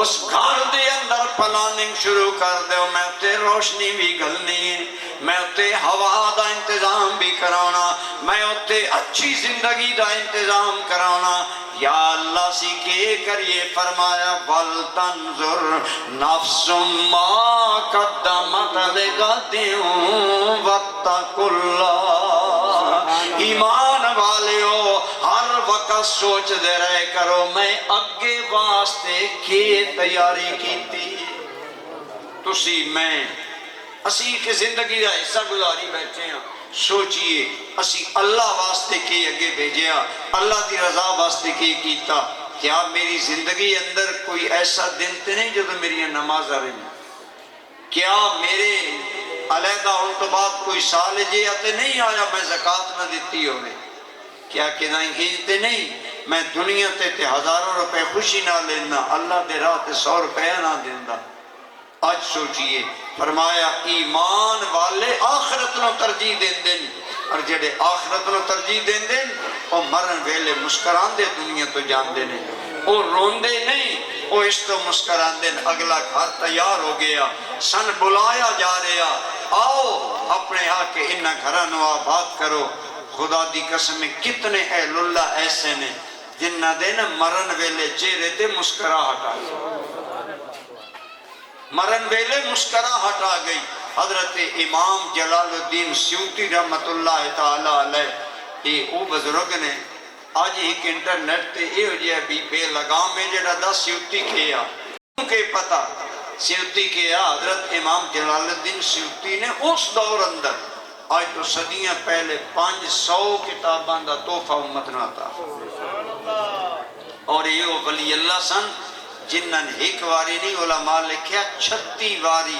اس گھر دے اندر پلاننگ شروع کر دیو. میں تے روشنی بھی گلنی ہے, میں تے ہوا دا انتظام بھی کرانا, میں تے اچھی زندگی دا انتظام کرانا. یا اللہ سی کے کریے فرمایا وَلْتَنْظُرْ نَفْسٌ مَا قَدَّمَتْ لِغَدٍ وَاتَّقُوا اللَّهَ. ایمان والیو ہر وقت سوچ دے رہے کرو میں اگے واسطے کی تیاری کیتی. تسی میں اسی کی زندگی دا حصہ گزاری بیٹھے ہیں, سوچئے اسی اللہ واسطے کی اگے بھیجیا, اللہ دی رضا واسطے کی کیتا. کیا میری زندگی اندر کوئی ایسا دن تے نہیں جو میری نماز آ رہی ہے؟ کیا میرے علیحدہ ان تو بعد کوئی سال جے آتے نہیں آیا میں زکاة نہ دیتی ہوئے؟ کیا کدائیں گیجتے نہیں میں دنیا تے ہزاروں روپے خوشی نہ لینا, اللہ دے راہ تے 100 روپے نہ دینا. آج سوچئے فرمایا ایمان والے آخرت نو ترجیح دیں دن, اور جڑے آخرت نو ترجیح دیں دن وہ مرن ویلے مسکران دے دنیا تو جان دے نہیں, وہ رون دے نہیں, وہ اس تو مسکران دن. اگلا گھر تیار ہو گیا, سن بلایا جا رہا, آؤ اپنے آکے انہا گھرانو آباد کرو. خدا دی قسم کتنے اہل اللہ ایسے نے جنہ دے نا مرن ویلے چہرے تے مسکرا ہٹا گئی, مرن ویلے مسکرا ہٹا گئی. حضرت امام جلال الدین سیوطی رحمت اللہ تعالی علیہ, یہ او بزرگ نے آج ایک انٹرنیٹ تے یہ ہو جائے بھی بے لگام میں جڑا دا سیوطی کیا کہ پتا سیوطی کیا. حضرت امام جلال الدین سیوطی نے اس دور اندر آج تو صدیاں پہلے 500 کتابان دا تحفہ امت نہ تھا, اور یہ ولی اللہ سن جنہاں ایک واری نہیں علماء لکھیا 36 واری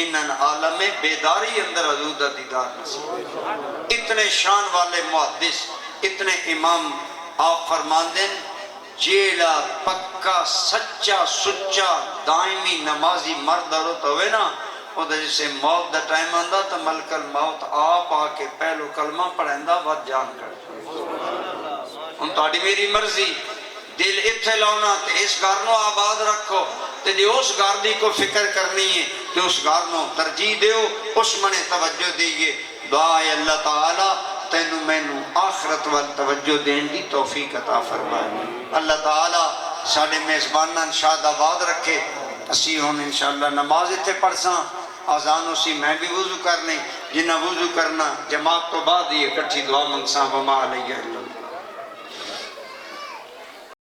انہاں عالم بیداری اندر حضور دا دیدار نصیب. اتنے شان والے محدث, اتنے امام آپ فرماندیں جیڑا پکا سچا سچا دائمی نمازی مرد عورت ہوئے نا, وہ جسے موت دا ٹائم آندا تو ملک الموت آپ آ کے پہلو کلمہ پڑھیندا ود جان کر ہن تہاڈی میری مرضی دل اتھے لاؤنا تے اس گھر نو آباد رکھو تے جے اس گھر دی کو فکر کرنی ہے تے اس گھر نو ترجیح دیو اس منے توجہ دیئے دعا ہے اللہ تعالی تینو مینو آخرت وال توجہ دین دی توفیق عطا فرمائے اللہ تعالی ساڈے میزباناں شاد آباد رکھے اسی ہون انشاءاللہ نماز اتھے پڑھساں آزان اسی میں بھی وضو کرنے جنہ وضو کرنا جماعت تو بعد یہ کٹھی دعا منگساں وما علیہ اللہ